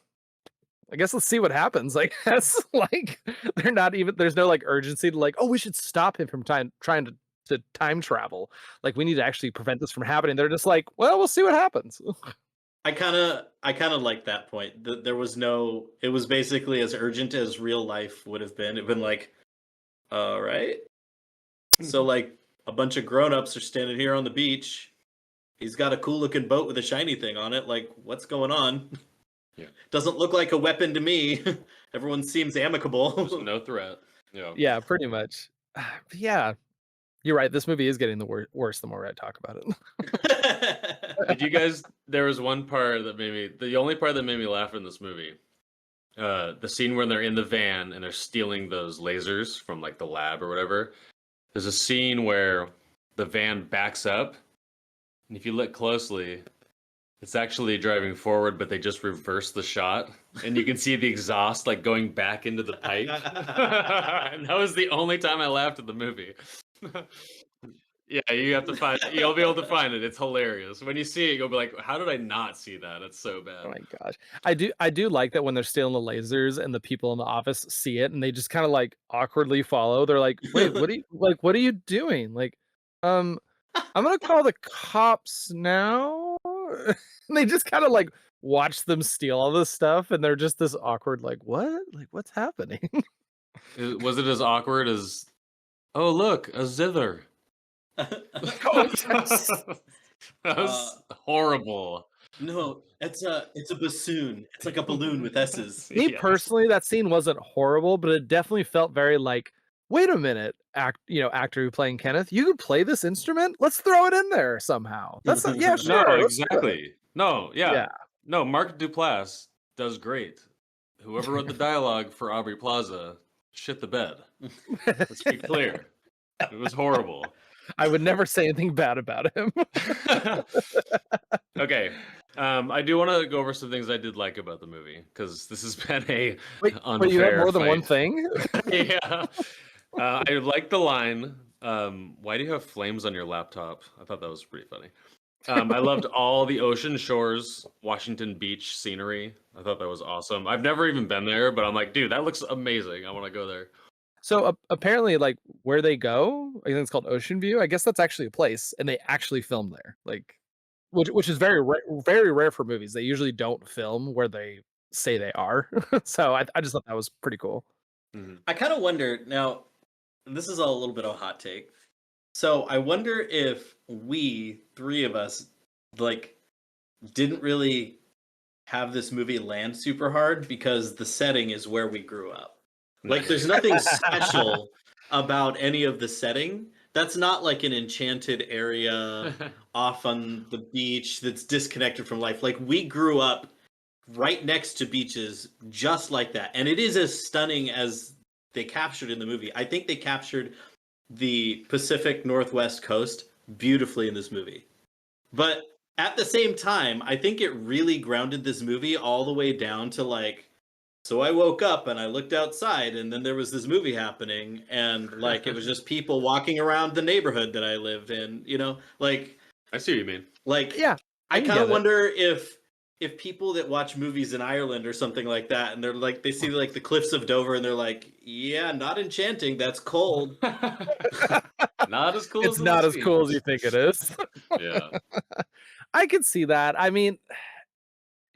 I guess let's see what happens. Like, that's like, they're not even, there's no like urgency to like, oh, we should stop him from trying to time travel. Like, we need to actually prevent this from happening. They're just like, well, we'll see what happens. I kind of like that point. There was no, it was basically as urgent as real life would have been. It'd been like, all right. So like a bunch of grown-ups are standing here on the beach. He's got a cool looking boat with a shiny thing on it. Like, what's going on? Yeah. Doesn't look like a weapon to me. Everyone seems amicable. There's no threat. Yeah. Yeah, pretty much. Yeah. You're right. This movie is getting the worse the more I talk about it. Did you guys? There was one part that the only part that made me laugh in this movie. The scene where they're in the van and they're stealing those lasers from like the lab or whatever. There's a scene where the van backs up, and if you look closely, it's actually driving forward, but they just reverse the shot, and you can see the exhaust like going back into the pipe. And that was the only time I laughed at the movie. Yeah, you have to find it. You'll be able to find it. It's hilarious. When you see it, you'll be like, how did I not see that? It's so bad. Oh my gosh. I do like that when they're stealing the lasers and the people in the office see it and they just kind of like awkwardly follow. They're like, wait, what are you doing? Like, I'm gonna call the cops now. And they just kind of like watch them steal all this stuff, and they're just this awkward, like, what? Like, what's happening? Was it as awkward as, oh look, a zither? Oh, yes. That was horrible. No, it's a bassoon. It's like a balloon with S's. Me Yes. personally, that scene wasn't horrible, but it definitely felt very like, wait a minute, actor who playing Kenneth, you could play this instrument? Let's throw it in there somehow. That's yeah, No, sure. Let's do it." exactly. No, yeah. Yeah. No, Mark Duplass does great. Whoever wrote the dialogue for Aubrey Plaza shit the bed. Let's be clear. It was horrible. I would never say anything bad about him. Okay. I do want to go over some things I did like about the movie because this has been a Wait, unfair but you have more than one fight. thing? Yeah. I like the line. Why do you have flames on your laptop? I thought that was pretty funny. I loved all the ocean shores, Washington Beach scenery. I thought that was awesome. I've never even been there, but I'm like, dude, that looks amazing. I want to go there. So apparently, like where they go, I think it's called Ocean View. I guess that's actually a place, and they actually film there. Like, which is very rare for movies. They usually don't film where they say they are. So I just thought that was pretty cool. I kind of wonder now. This is a little bit of a hot take. So I wonder if we three of us like didn't really have this movie land super hard because the setting is where we grew up. Like there's nothing special about any of the setting. That's not like an enchanted area off on the beach that's disconnected from life. Like we grew up right next to beaches just like that. And it is as stunning as they captured in the movie. I think they captured the Pacific Northwest coast beautifully in this movie. But at the same time, I think it really grounded this movie all the way down to like, so I woke up and I looked outside and then there was this movie happening and like it was just people walking around the neighborhood that I lived in, you know, like I see what you mean. like Yeah, I can kind of get it. wonder if people that watch movies in Ireland or something like that and they're like they see like the cliffs of Dover and they're like, yeah, not enchanting, that's cold. Not as cool It's as it not as seems. cool as you think it is. Yeah. I could see that. I mean,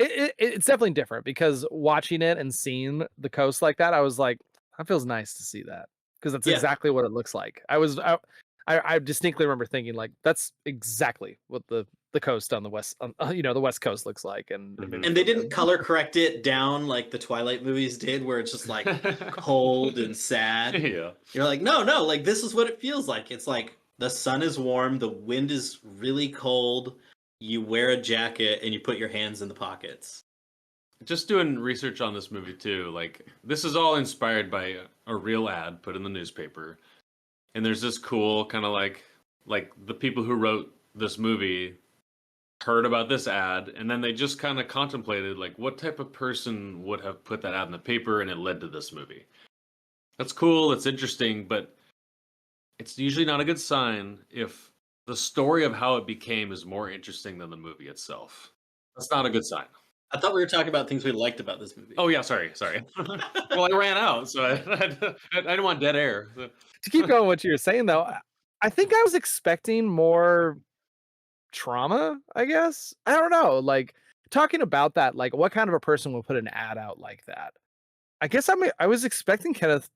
it's definitely different because watching it and seeing the coast like that, I was like, that feels nice to see that because that's Yeah. exactly what it looks like. I distinctly remember thinking like that's exactly what the coast on the west, the West Coast looks like, and And they didn't color correct it down like the Twilight movies did, where it's just like cold and sad. Yeah. You're like, no, like this is what it feels like. It's like the sun is warm, the wind is really cold. You wear a jacket and you put your hands in the pockets. Just doing research on this movie too, like this is all inspired by a real ad put in the newspaper. And there's this cool kind of like the people who wrote this movie heard about this ad and then they just kind of contemplated like what type of person would have put that ad in the paper and it led to this movie. That's cool, it's interesting, but it's usually not a good sign if the story of how it became is more interesting than the movie itself. That's not a good sign. I thought we were talking about things we liked about this movie. Oh yeah, sorry. Well, I ran out, so I didn't want dead air. To keep going what you were saying though, I think I was expecting more trauma, I guess. I don't know. Like talking about that, like what kind of a person would put an ad out like that? I guess I was expecting Kenneth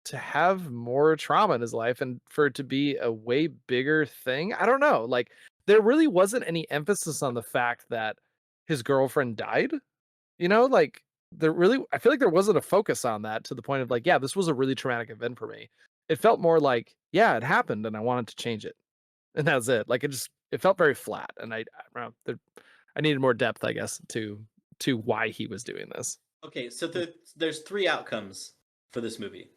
to have more trauma in his life and for it to be a way bigger thing. I don't know. Like there really wasn't any emphasis on the fact that his girlfriend died. Like I feel like there wasn't a focus on that to the point of like, yeah, this was a really traumatic event for me. It felt more like, yeah, it happened and I wanted to change it. And that's it. Like it felt very flat. And I don't know, I needed more depth, I guess, to why he was doing this. Okay, so there's three outcomes for this movie.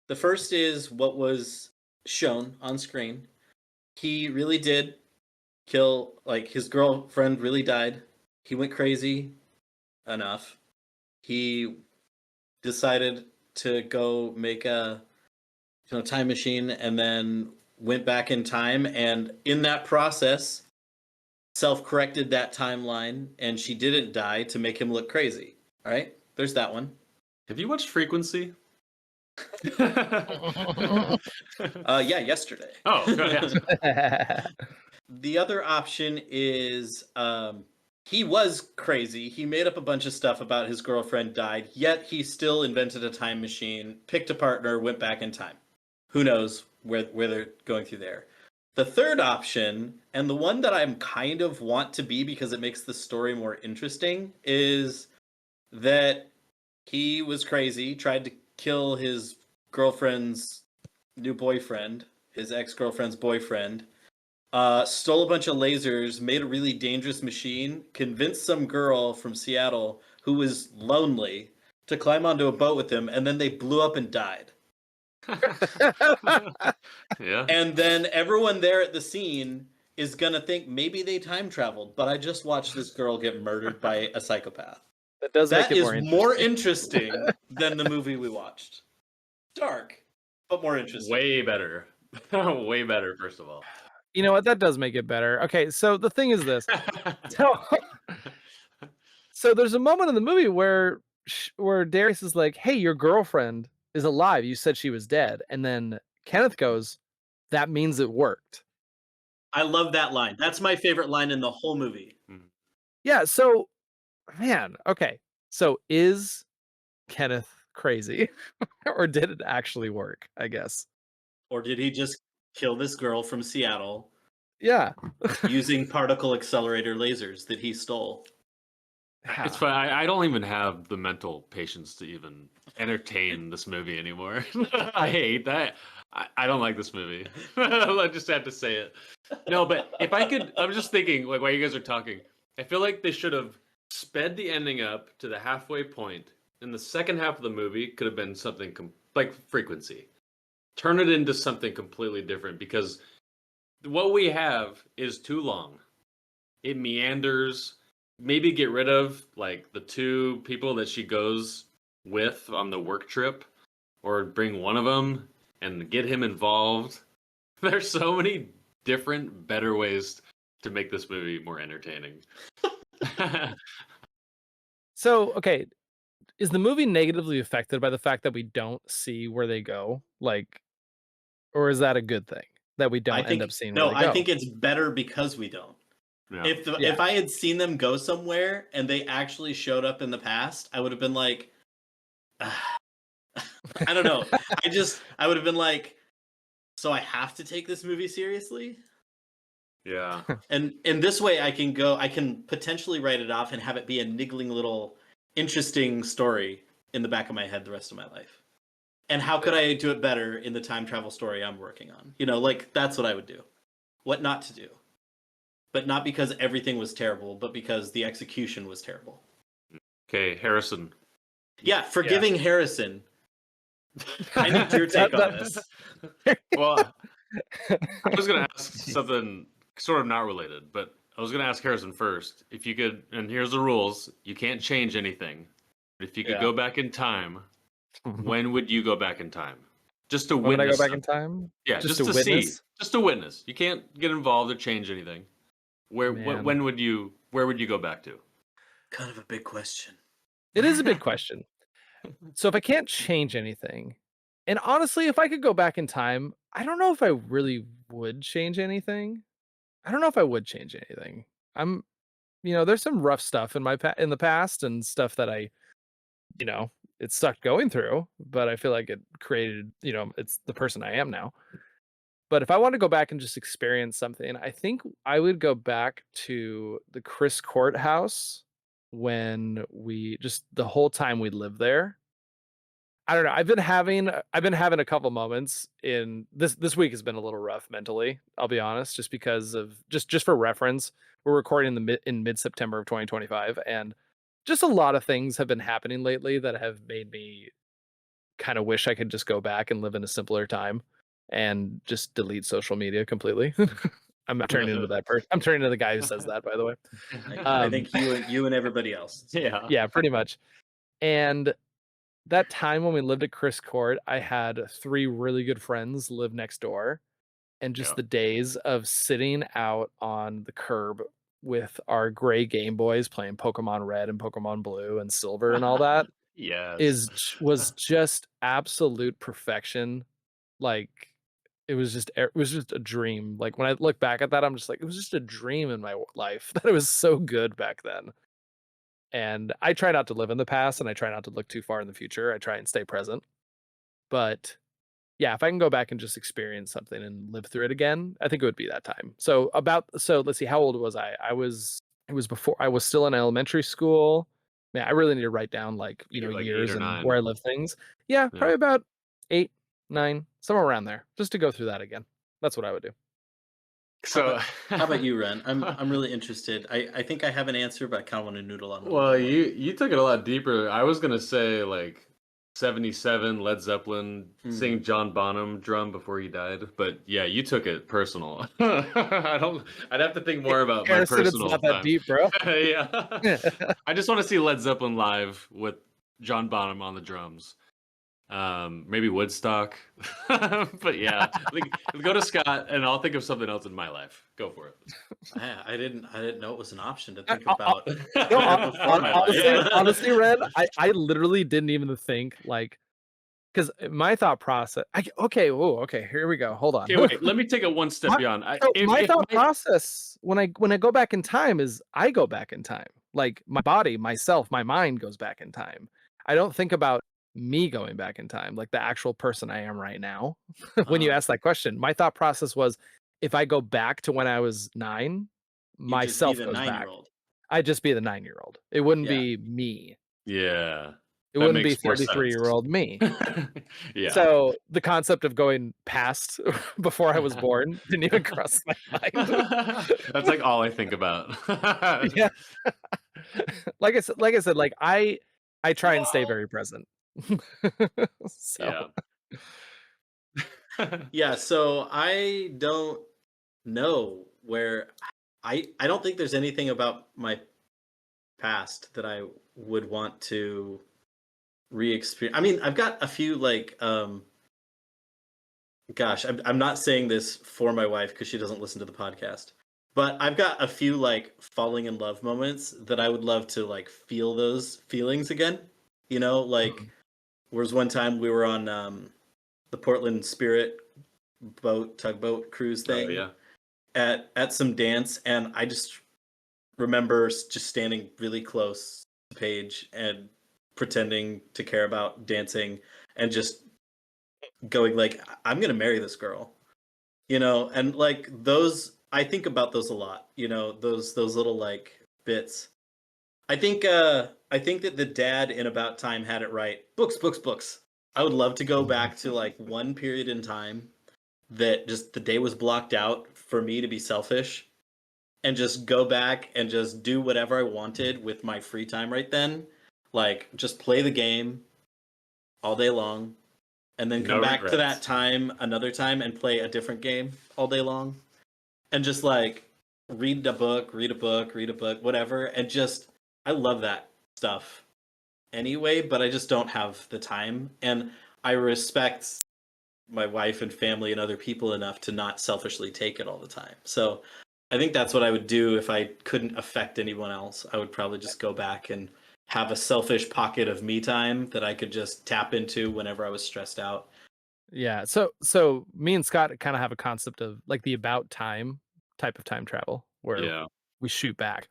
The first is what was shown on screen. He really did kill, like his girlfriend really died. He went crazy enough. He decided to go make a time machine and then went back in time, and in that process self-corrected that timeline and she didn't die to make him look crazy. All right, there's that one. Have you watched Frequency? Yeah, yesterday. Oh, yeah. The other option is he was crazy. He made up a bunch of stuff about his girlfriend died, yet he still invented a time machine, picked a partner, went back in time. Who knows where they're going through there. The third option, and the one that I'm kind of want to be because it makes the story more interesting, is that he was crazy, tried to kill his girlfriend's new boyfriend, his ex-girlfriend's boyfriend, stole a bunch of lasers, made a really dangerous machine, convinced some girl from Seattle who was lonely to climb onto a boat with him, and then they blew up and died. Yeah. And then everyone there at the scene is gonna think maybe they time traveled, but I just watched this girl get murdered by a psychopath. That does make That it is more interesting than the movie we watched. Dark, but more interesting. Way better. Way better, first of all. You know what? That does make it better. Okay, so the thing is this. So there's a moment in the movie where Darius is like, "Hey, your girlfriend is alive. You said she was dead." And then Kenneth goes, "That means it worked." I love that line. That's my favorite line in the whole movie. Yeah, so man, okay. So is Kenneth crazy? Or did it actually work, I guess? Or did he just kill this girl from Seattle Yeah. using particle accelerator lasers that he stole? It's fine. I don't even have the mental patience to even entertain this movie anymore. I hate that. I don't like this movie. I just have to say it. No, but if I could, I'm just thinking, like, while you guys are talking, I feel like they should have sped the ending up to the halfway point, and the second half of the movie could have been something like Frequency. Turn it into something completely different, because what we have is too long. It meanders. Maybe get rid of like the two people that she goes with on the work trip, or bring one of them and get him involved. There's so many different, better ways to make this movie more entertaining. So, okay, is the movie negatively affected by the fact that we don't see where they go? Like, or is that a good thing that we don't end up seeing where they go? I think it's better because we don't. Yeah. If I had seen them go somewhere and they actually showed up in the past, I would have been like, I don't know. I would have been like, so I have to take this movie seriously? Yeah. And in this way, I can potentially write it off and have it be a niggling little interesting story in the back of my head the rest of my life. And how could I do it better in the time travel story I'm working on? You know, like, that's what I would do. What not to do. But not because everything was terrible, but because the execution was terrible. Okay, Harrison. Yeah, forgiving Harrison. I need your take on this. Well, I was going to ask something sort of not related, but I was going to ask Harrison first. If you could, and here's the rules, you can't change anything. But if you could go back in time, when would you go back in time? Just to witness. When would I go back in time? Yeah, just to see. Just to witness. You can't get involved or change anything. Where would you go back to? Kind of a big question. It is a big question. So if I can't change anything, and honestly, if I could go back in time, I don't know if I really would change anything. I don't know if I would change anything. There's some rough stuff in in the past and stuff that it sucked going through, but I feel like it created, it's the person I am now. But if I want to go back and just experience something, I think I would go back to the Chris courthouse when the whole time we lived there. I don't know. I've been having a couple moments in this week has been a little rough mentally, I'll be honest, just because of just for reference, we're recording in mid-September of 2025, and just a lot of things have been happening lately that have made me kind of wish I could just go back and live in a simpler time and just delete social media completely. I'm not turning into that person. I'm turning into the guy who says that, by the way. I think you and everybody else. Yeah, pretty much. And that time when we lived at Chris Court, I had 3 really good friends live next door, and just the days of sitting out on the curb with our gray Game Boys playing Pokemon Red and Pokemon Blue and Silver and all that was just absolute perfection. Like it was just a dream. Like when I look back at that, I'm just like, it was just a dream in my life that it was so good back then. And I try not to live in the past, and I try not to look too far in the future. I try and stay present. But yeah, if I can go back and just experience something and live through it again, I think it would be that time. So let's see, how old was I? It was before I was still in elementary school. Man, I really need to write down like, You're like 8 years or and 9. where I live things. Yeah, Yeah. probably about 8, 9, somewhere around there, just to go through that again. That's what I would do. So how about you, Ren? I'm really interested. I think I have an answer, but I kind of want to noodle on it. Well, you took it a lot deeper. I was gonna say like 77 Led Zeppelin sing John Bonham drum before he died, but yeah, you took it personal. I'd have to think more about my Harrison, it's personal not that time. deep, bro. Yeah. I just want to see Led Zeppelin live with John Bonham on the drums. Maybe Woodstock. But yeah, go to Scott and I'll think of something else in my life. Go for it. Yeah, I didn't know it was an option to think about. Honestly, Red, I literally didn't even think like, because my thought process. Okay, here we go. Hold on. Okay, wait. Let me take it one step beyond. My thought process when I go back in time is I go back in time. Like my body, myself, my mind goes back in time. I don't think about me going back in time, like the actual person I am right now. When you ask that question, my thought process was, if I go back to when I was 9, myself goes back. I'd just be the 9-year-old. It wouldn't be me. Yeah. It wouldn't be 33-year-old me. Yeah. So the concept of going past before I was born didn't even cross my mind. That's like all I think about. Yeah. Like I said, like I try and stay very present. So. Yeah, so I don't know where I don't think there's anything about my past that I would want to re-experience. I mean, I've got a few like gosh, I'm not saying this for my wife because she doesn't listen to the podcast. But I've got a few like falling in love moments that I would love to like feel those feelings again. Like was one time we were on the Portland Spirit tugboat cruise thing. Oh, yeah. At some dance, and I just remember just standing really close to Paige and pretending to care about dancing and just going like, I'm gonna marry this girl. And like those, I think about those a lot, those little like bits. I think that the dad in About Time had it right. Books. I would love to go back to like one period in time that just the day was blocked out for me to be selfish and just go back and just do whatever I wanted with my free time right then. Like just play the game all day long and then come back to that time another time and play a different game all day long. And just like read a book, whatever. And just, I love that stuff anyway, but I just don't have the time. And I respect my wife and family and other people enough to not selfishly take it all the time. So I think that's what I would do if I couldn't affect anyone else. I would probably just go back and have a selfish pocket of me time that I could just tap into whenever I was stressed out. Yeah. So me and Scott kind of have a concept of like the about time type of time travel where we shoot back.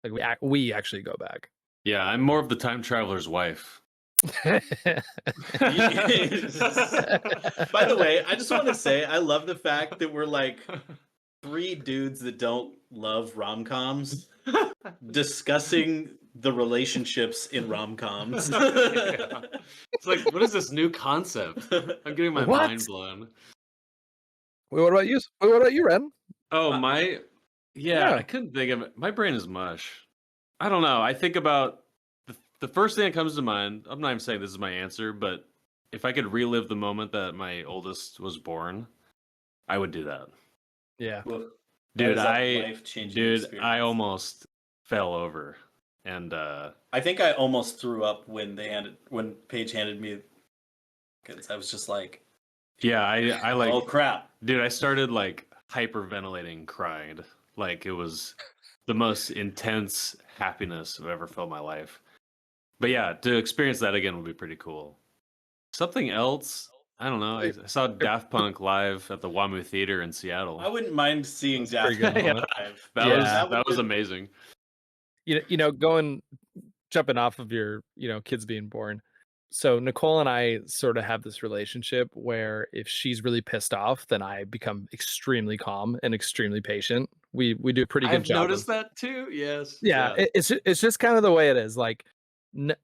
Like we actually go back. Yeah, I'm more of the time traveler's wife. By the way, I just want to say I love the fact that we're like 3 dudes that don't love rom-coms discussing the relationships in rom-coms. Yeah. It's like, what is this new concept? I'm getting my mind blown. Wait, what about you? What about you, Ren? Oh, I couldn't think of it. My brain is mush. I don't know. I think about the first thing that comes to mind. I'm not even saying this is my answer, but if I could relive the moment that my oldest was born, I would do that. Yeah. Well, dude, I almost fell over. And I think I almost threw up when Paige handed me, because I was just like, yeah, I like, oh crap, dude, I started like hyperventilating, crying, like it was the most intense happiness I've ever felt in my life. But yeah, to experience that again would be pretty cool. Something else, I don't know. I saw Daft Punk live at the WAMU Theater in Seattle. I wouldn't mind seeing Daft Punk live. That was amazing. Jumping off of your kids being born. so Nicole and I sort of have this relationship where if she's really pissed off, then I become extremely calm and extremely patient. We do a pretty good I've job noticed of, that too. Yes. yeah, it's just kind of the way it is. Like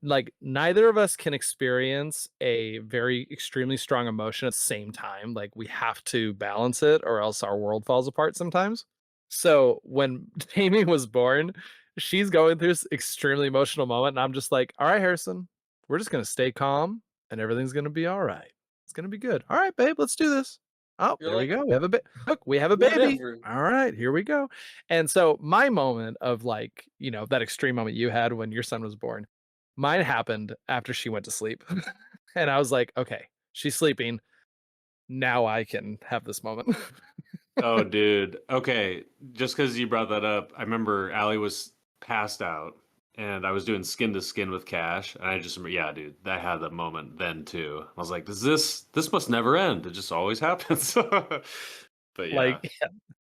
like neither of us can experience a very extremely strong emotion at the same time. Like we have to balance it or else our world falls apart sometimes. So when Amy was born, she's going through this extremely emotional moment and I'm just like, all right, Harrison, we're just gonna stay calm and everything's gonna be all right. It's gonna be good. All right, babe, let's do this. Oh, You're there we like, go. We have a look, we have a baby. whatever. All right, here we go. And so my moment of like, that extreme moment you had when your son was born, mine happened after she went to sleep. And I was like, okay, she's sleeping. Now I can have this moment. Oh, dude. Okay, just because you brought that up, I remember Allie was passed out, and I was doing skin to skin with Cash, and I just remember, yeah, dude, I had that moment then too. I was like, this must never end. It just always happens. But yeah, Like, yeah,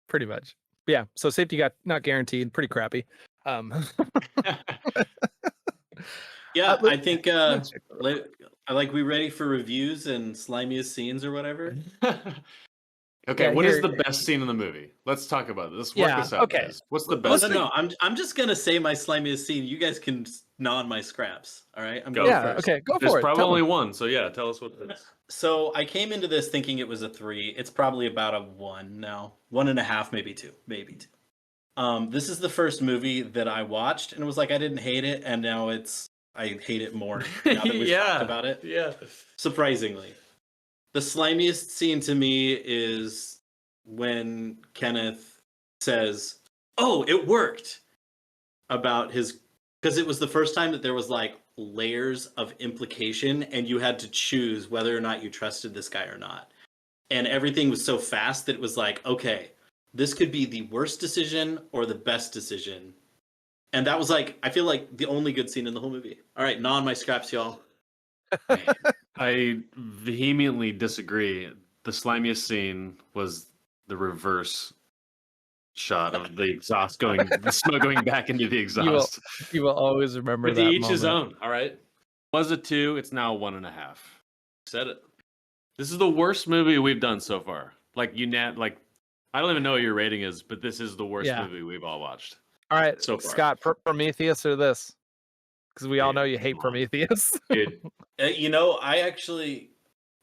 pretty much. Yeah. So safety got not guaranteed. Pretty crappy. Yeah, But- I think we ready for reviews and slimiest scenes or whatever. okay, Yeah, what is here- the best scene in the movie? Let's talk about this. Work Yeah, this out, okay. guys. What's the No, best no, scene? no. I'm just gonna say my slimiest scene. You guys can gnaw on my scraps. All right, I'm Go. going Yeah. first. Okay. Go There's for it. probably Tell only me. one, so yeah, tell us what it is. So I came into this thinking it was a 3. It's probably about a 1 now, 1.5, maybe 2, maybe 2. This is the first movie that I watched, and it was like I didn't hate it, and now I hate it more now that we've talked about it. Yeah. Surprisingly, the slimiest scene to me is when Kenneth says, "Oh, it worked," about his, because it was the first time that there was like layers of implication and you had to choose whether or not you trusted this guy or not. And everything was so fast that it was like, okay, this could be the worst decision or the best decision. And that was like, I feel like the only good scene in the whole movie. All right, gnaw on my scraps, y'all. I vehemently disagree. The slimiest scene was the reverse shot of the exhaust the smoke going back into the exhaust. You will always remember But that to each moment. his own. All right. Was a 2, it's now a 1.5. Said it. This is the worst movie we've done so far. Like I don't even know what your rating is, but this is the worst Yeah. movie we've all watched. All right, So far. Scott, Prometheus or this? Because we all Dude, know you hate come on. Prometheus. Dude, You know, I actually,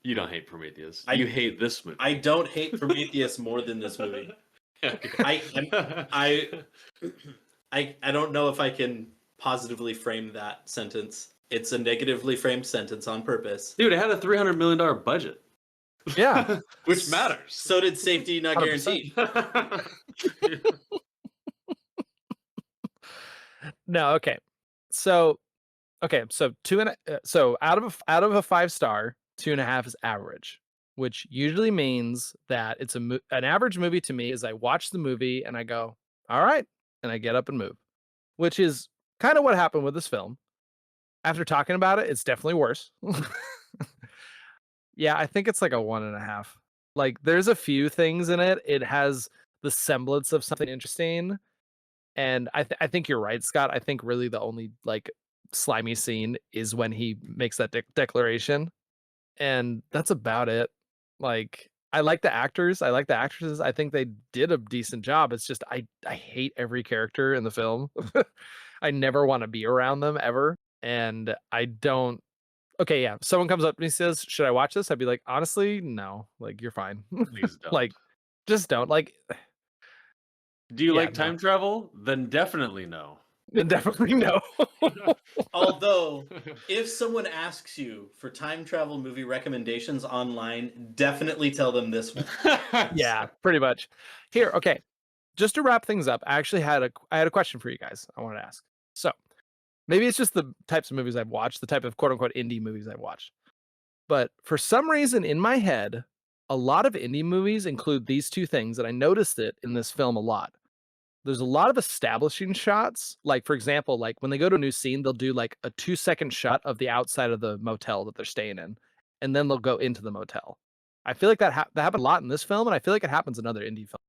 you don't hate Prometheus. I- You hate this movie. I don't hate Prometheus more than this movie. I don't know if I can positively frame that sentence. It's a negatively framed sentence on purpose. Dude, it had a $300 million budget. Yeah. Which matters. So did safety not 100%. guaranteed. No, okay. So so out of a 5-star, 2.5 is average, which usually means that it's an average movie to me is I watch the movie and I go, all right, and I get up and move, which is kind of what happened with this film. After talking about it, it's definitely worse. Yeah, I think it's like a 1.5. Like there's a few things in it. It has the semblance of something interesting. And I think you're right, Scott. I think really the only like slimy scene is when he makes that declaration. And that's about it. Like I like the actors. I like the actresses. I think they did a decent job. It's just I hate every character in the film. I never want to be around them ever. And I don't. Okay, yeah. If someone comes up to me and says, "Should I watch this?" I'd be like, honestly, no. Like you're fine. Please don't. Like just don't. Like do you yeah, like time travel? Then definitely no. definitely no. Although, if someone asks you for time travel movie recommendations online, definitely tell them this one. Yeah, pretty much. Here, okay. Just to wrap things up, I actually had a question for you guys. I wanted to ask. So, maybe it's just the types of movies I've watched, the type of quote unquote indie movies I've watched. But for some reason in my head, a lot of indie movies include these two things, and I noticed it in this film a lot. There's a lot of establishing shots. Like, for example, like when they go to a new scene, they'll do like a 2-second shot of the outside of the motel that they're staying in, and then they'll go into the motel. I feel like that happened a lot in this film, and I feel like it happens in other indie films.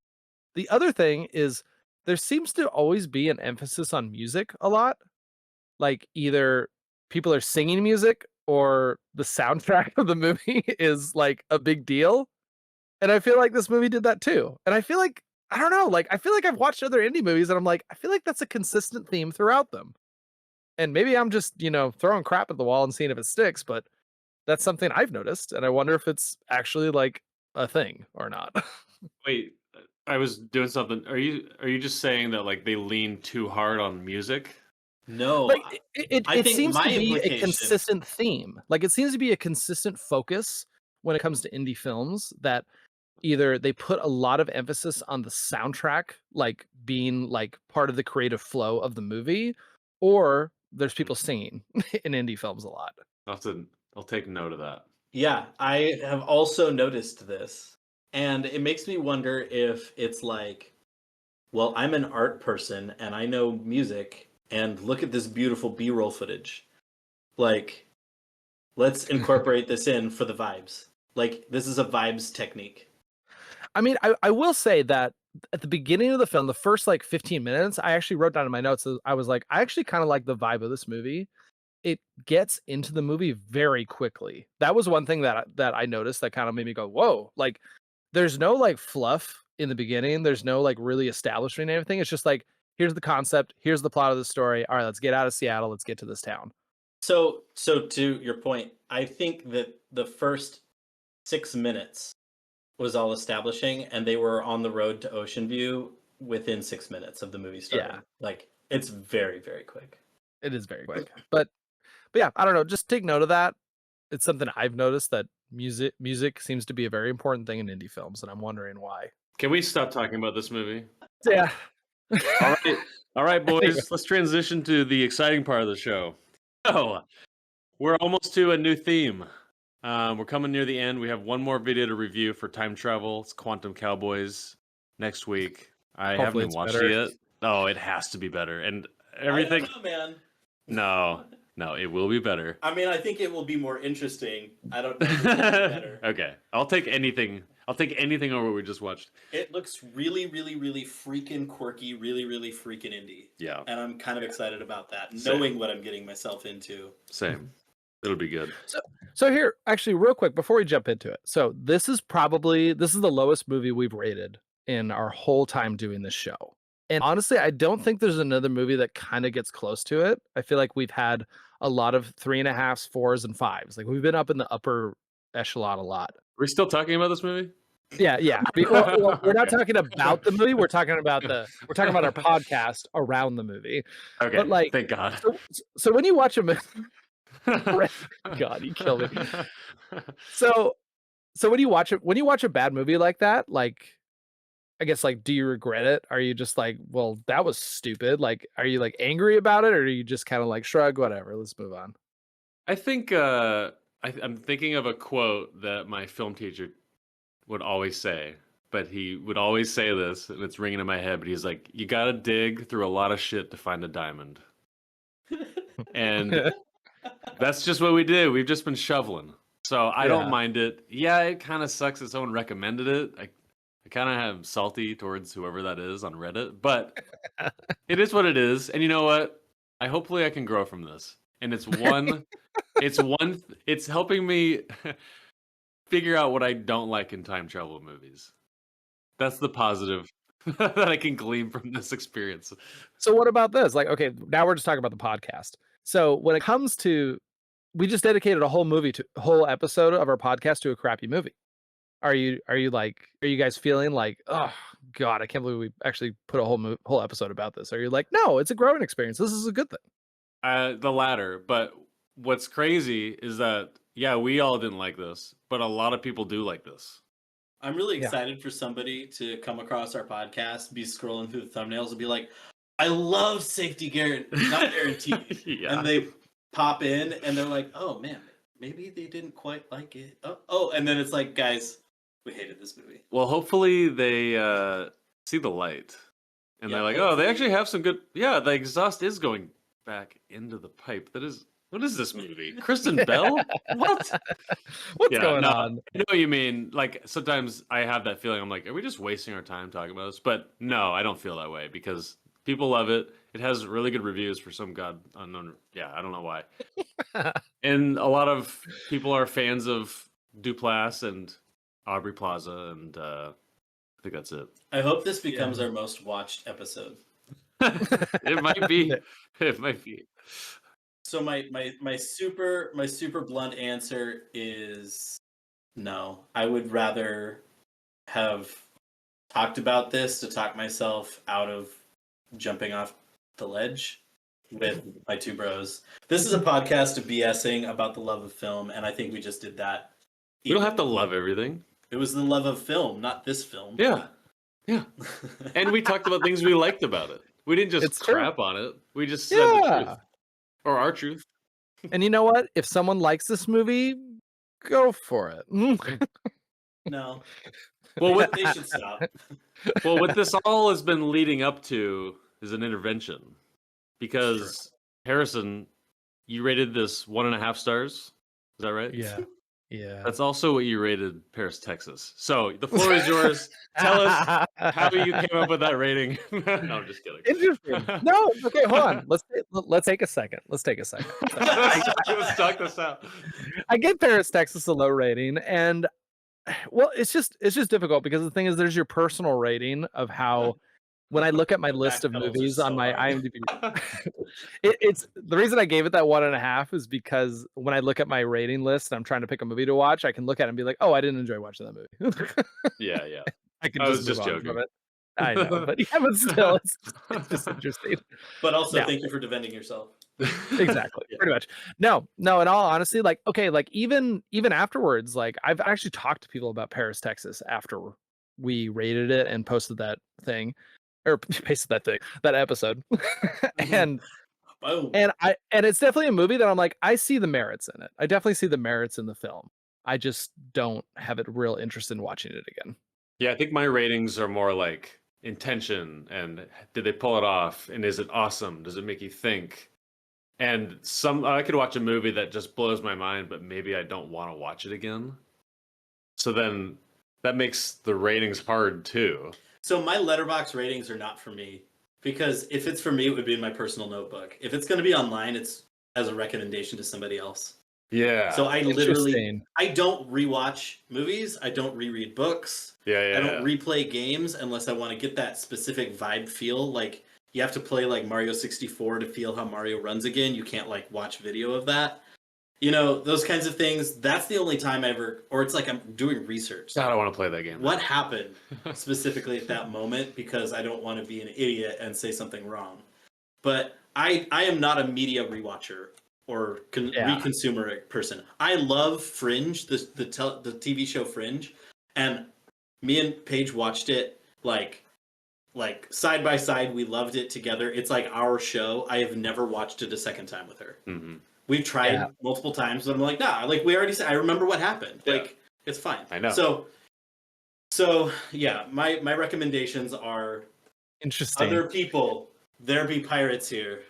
The other thing is there seems to always be an emphasis on music a lot. Like either people are singing music or the soundtrack of the movie is like a big deal. And I feel like this movie did that too. And I feel like, I don't know, like I feel like I've watched other indie movies and I'm like, I feel like that's a consistent theme throughout them. And maybe I'm just, throwing crap at the wall and seeing if it sticks, but that's something I've noticed. And I wonder if it's actually like a thing or not. Wait, I was doing something. Are you just saying that like they lean too hard on music? No, Like I it think seems my to be a implication. consistent theme. Like it seems to be a consistent focus when it comes to indie films that either they put a lot of emphasis on the soundtrack, like being like part of the creative flow of the movie, or there's people singing in indie films a lot. I'll take note of that. Yeah, I have also noticed this. And it makes me wonder if it's like, well, I'm an art person and I know music, and look at this beautiful B-roll footage. Like, let's incorporate this in for the vibes. Like, this is a vibes technique. I mean, I will say that at the beginning of the film, the first like 15 minutes, I actually wrote down in my notes, I was like, I actually kind of like the vibe of this movie. It gets into the movie very quickly. That was one thing that I noticed that kind of made me go, whoa, like there's no like fluff in the beginning. There's no like really establishing anything. It's just like, here's the concept. Here's the plot of the story. All right, let's get out of Seattle. Let's get to this town. So to your point, I think that the first 6 minutes was all establishing, and they were on the road to Ocean View within 6 minutes of the movie starting. Yeah. Like, it's very, very quick. It is very quick. But yeah, I don't know. Just take note of that. It's something I've noticed that music seems to be a very important thing in indie films, and I'm wondering why. Can we stop talking about this movie? Yeah. All right, boys. Let's transition to the exciting part of the show. So, we're almost to a new theme. We're coming near the end. We have one more video to review for time travel. It's Quantum Cowboys next week. I haven't even watched it yet. Oh, it has to be better. And everything. I don't know, man. No, it will be better. I mean, I think it will be more interesting. I don't know if it will be better. Okay. I'll take anything over what we just watched. It looks really, really, really freaking quirky, really, really freaking indie. Yeah. And I'm kind of excited about that, Same. knowing what I'm getting myself into. Same. It'll be good. So here, actually, real quick, before we jump into it. So this is the lowest movie we've rated in our whole time doing this show. And honestly, I don't think there's another movie that kind of gets close to it. I feel like we've had a lot of 3.5s, 4s, and 5s. Like we've been up in the upper echelon a lot. Are we still talking about this movie? Yeah. We're not talking about the movie. We're talking about our podcast around the movie. Okay. But like, thank God. So when you watch a movie, God, you killed me. So when you watch a bad movie like that, like, I guess, like, do you regret it? Are you just like, well, that was stupid? Like, are you like angry about it, or are you just kind of like shrug, whatever, let's move on? I think I'm thinking of a quote that my film teacher would always say, but he would always say this, and it's ringing in my head, but he's like, you gotta dig through a lot of shit to find a diamond. And that's just what we did. We've just been shoveling. So I don't mind it. Yeah, it kind of sucks that someone recommended it. I kind of am salty towards whoever that is on Reddit, but it is what it is. And you know what? Hopefully I can grow from this. And it's helping me figure out what I don't like in time travel movies. That's the positive that I can glean from this experience. So what about this? Like, okay, now we're just talking about the podcast. So when it comes to, we just dedicated a whole episode of our podcast to a crappy movie. Are you guys feeling like, oh God, I can't believe we actually put a whole episode about this? Are you like, no, it's a growing experience. This is a good thing. The latter. But what's crazy is that, yeah, we all didn't like this, but a lot of people do like this. I'm really excited for somebody to come across our podcast, be scrolling through the thumbnails and be like, I love safety not guaranteed. Yeah. And they pop in and they're like, oh man, maybe they didn't quite like it. Oh, and then it's like, guys, we hated this movie. Well, hopefully they see the light. And they're like, oh, they actually have some good... Yeah, the exhaust is going back into the pipe. What is this movie? Kristen Bell? What? What's going on? I know what you mean. Like, sometimes I have that feeling. I'm like, are we just wasting our time talking about this? But no, I don't feel that way because people love it. It has really good reviews for some god unknown. Yeah, I don't know why. And a lot of people are fans of Duplass and Aubrey Plaza, and I think that's it. I hope this becomes our most watched episode. It might be. It might be. So my super blunt answer is no. I would rather have talked about this to talk myself out of jumping off the ledge with my two bros. This is a podcast of BSing about the love of film, and I think we just did that. We don't have to love everything. It was the love of film, not this film. Yeah. And we talked about things we liked about it. We didn't just crap on it. We just said the truth. Or our truth. And you know what? If someone likes this movie, go for it. No. Well, they should stop. Well, what this all has been leading up to is an intervention. Because Harrison, you rated this 1.5 stars. Is that right? Yeah. Yeah. That's also what you rated Paris, Texas. So the floor is yours. Tell us how you came up with that rating. No, I'm just kidding. Interesting. No, okay, hold on. Let's take a second. Let's talk this out. I gave Paris, Texas a low rating, and well, it's just difficult because the thing is, there's your personal rating of how. When I look at my list of movies on my IMDb, it's the reason I gave it that 1.5 is because when I look at my rating list and I'm trying to pick a movie to watch, I can look at it and be like, oh, I didn't enjoy watching that movie. Yeah. I was just joking. From it. I know, but still, it's just interesting. But also, thank you for defending yourself. Exactly, pretty much. No. In all honesty, like, okay, like even afterwards, like I've actually talked to people about Paris, Texas after we rated it and posted that thing. Or pasted that episode, and it's definitely a movie that I'm like, I see the merits in it. I definitely see the merits in the film. I just don't have a real interest in watching it again. Yeah, I think my ratings are more like intention and did they pull it off, and is it awesome? Does it make you think? And I could watch a movie that just blows my mind, but maybe I don't want to watch it again. So then that makes the ratings hard too. So my Letterboxd ratings are not for me, because if it's for me, it would be in my personal notebook. If it's going to be online, it's as a recommendation to somebody else. Yeah. So I don't rewatch movies. I don't reread books. Yeah. I don't replay games unless I want to get that specific vibe feel. Like you have to play like Mario 64 to feel how Mario runs again. You can't like watch video of that. You know, those kinds of things. That's the only time I ever, or it's like I'm doing research. I don't want to play that game. What happened specifically at that moment? Because I don't want to be an idiot and say something wrong. But I am not a media rewatcher or reconsumer person. I love Fringe, the TV show Fringe, and me and Paige watched it like side by side. We loved it together. It's like our show. I have never watched it a second time with her. Mm-hmm. We've tried multiple times, but I'm like, nah, like we already said, I remember what happened. Yeah. Like, it's fine. I know. So yeah, my recommendations are interesting. Other people, there be pirates here.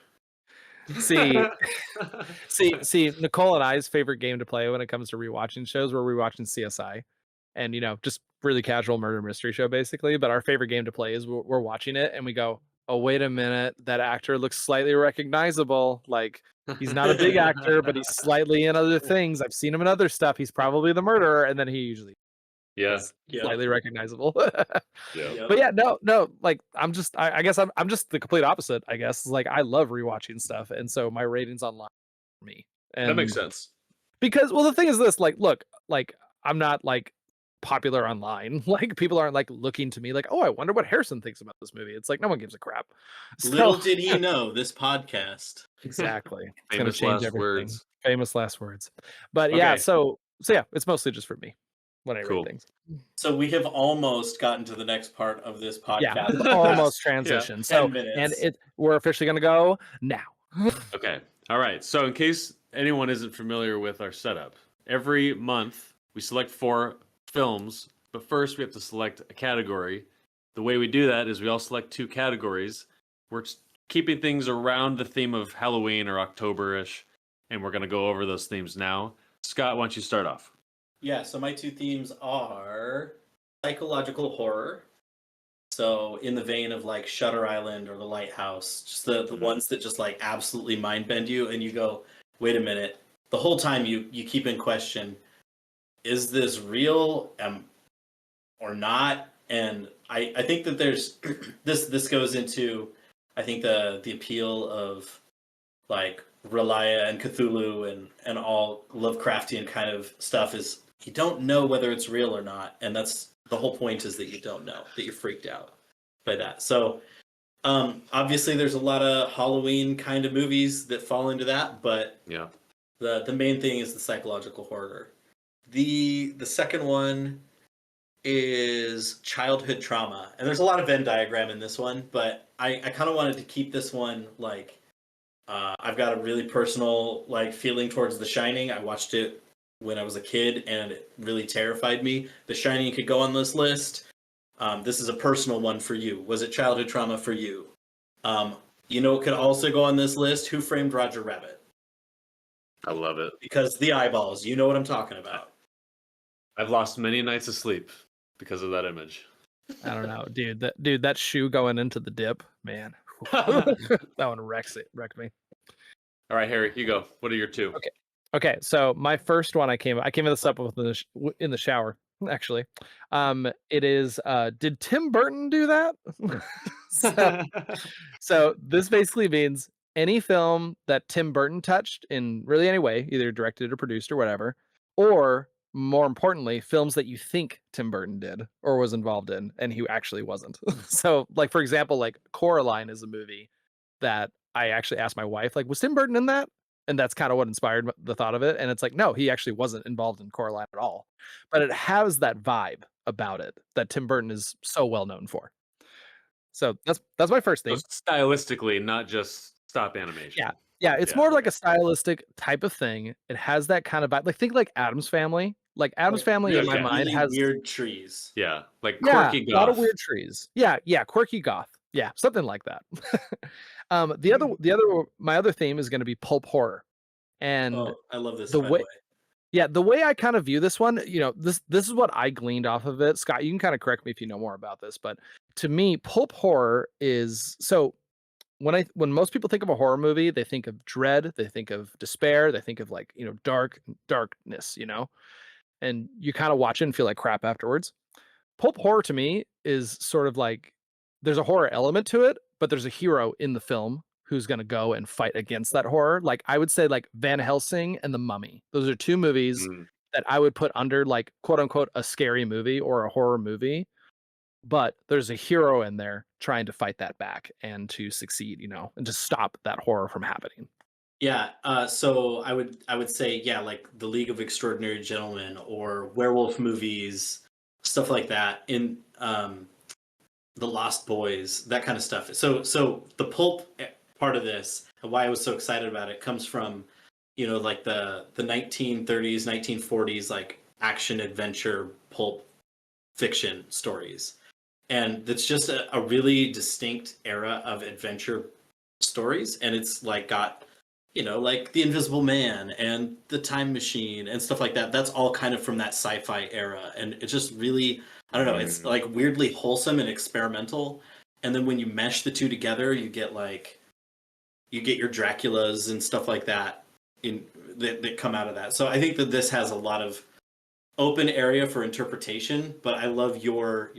See, Nicole and I's favorite game to play when it comes to rewatching shows, we're rewatching CSI. And, just really casual murder mystery show, basically. But our favorite game to play is we're watching it and we go, oh, wait a minute, that actor looks slightly recognizable. Like, he's not a big actor, but he's slightly in other things. I've seen him in other stuff. He's probably the murderer. And then he usually is slightly recognizable. But yeah, no, like, I guess I'm just the complete opposite, I guess. Like, I love rewatching stuff. And so my ratings online for me. And that makes sense. Because, well, the thing is this, like, look, like, I'm not, like, popular online. Like, people aren't like looking to me like, oh, I wonder what Harrison thinks about this movie. It's like no one gives a crap. Little did he know this podcast. Exactly. It's Famous gonna change last everything. words. Famous last words. But yeah, so yeah, it's mostly just for me when I read things. So we have almost gotten to the next part of this podcast. Yeah, almost transition. So 10 minutes. And we're officially gonna go now. Okay. All right. So in case anyone isn't familiar with our setup, every month we select 4 films, but first we have to select a category. The way we do that is we all select 2 categories. We're keeping things around the theme of Halloween or October-ish, and we're going to go over those themes now. Scott, why don't you start off? Yeah, so my 2 themes are psychological horror, So in the vein of like Shutter Island or The Lighthouse, just the ones that just like absolutely mind bend you, and you go, wait a minute. The whole time you keep in question, is this real or not? And I think that there's this goes into, I think the appeal of like Relia and Cthulhu and all Lovecraftian kind of stuff is you don't know whether it's real or not, and that's the whole point, is that you don't know, that you're freaked out by that. So obviously there's a lot of Halloween kind of movies that fall into that, but yeah, the main thing is the psychological horror. The second one is childhood trauma, and there's a lot of Venn diagram in this one, but I kind of wanted to keep this one like I've got a really personal like feeling towards The Shining. I watched it when I was a kid, and it really terrified me. The Shining could go on this list. This is a personal one for you. Was it childhood trauma for you? You know, it could also go on this list. Who Framed Roger Rabbit? I love it. Because the eyeballs, you know what I'm talking about. I've lost many nights of sleep because of that image. I don't know, dude. That shoe going into the dip, man. That one wrecked me. All right, Harry, you go. What are your two? Okay. So my first one, I came this up with in the shower. Actually, it is. Did Tim Burton do that? So this basically means any film that Tim Burton touched in really any way, either directed or produced or whatever, or more importantly, films that you think Tim Burton did or was involved in, and he actually wasn't. So, like for example, like Coraline is a movie that I actually asked my wife, like, was Tim Burton in that? And that's kind of what inspired the thought of it. And it's like, no, he actually wasn't involved in Coraline at all. But it has that vibe about it that Tim Burton is so well known for. So that's my first thing. So stylistically, not just stop animation. Yeah, it's more like a stylistic type of thing. It has that kind of vibe. Like think like Addams Family. Like Addams Family in my mind really has weird trees. Yeah, like quirky goth. A lot of weird trees. Yeah, quirky goth. Yeah, something like that. My other theme is going to be pulp horror, and I love this. the way I kind of view this one, this is what I gleaned off of it. Scott, you can kind of correct me if you know more about this, but to me, pulp horror is so. When most people think of a horror movie, they think of dread, they think of despair, they think of like darkness, and you kind of watch it and feel like crap afterwards. Pulp horror to me is sort of like there's a horror element to it, but there's a hero in the film who's going to go and fight against that horror. Like I would say like Van Helsing and The Mummy. Those are two movies that I would put under like quote unquote a scary movie or a horror movie. But there's a hero in there trying to fight that back and to succeed, and to stop that horror from happening. Yeah, so I would say like The League of Extraordinary Gentlemen or werewolf movies, stuff like that. In The Lost Boys, that kind of stuff. So the pulp part of this, and why I was so excited about it, comes from like the 1930s, 1940s like action adventure pulp fiction stories. And it's just a really distinct era of adventure stories, and it's like got like The Invisible Man and The Time Machine and stuff like that. That's all kind of from that sci-fi era, and it's just really, I don't know, it's like weirdly wholesome and experimental. And then when you mesh the two together, you get your Draculas and stuff like that that come out of that. So I think that this has a lot of open area for interpretation, but I love your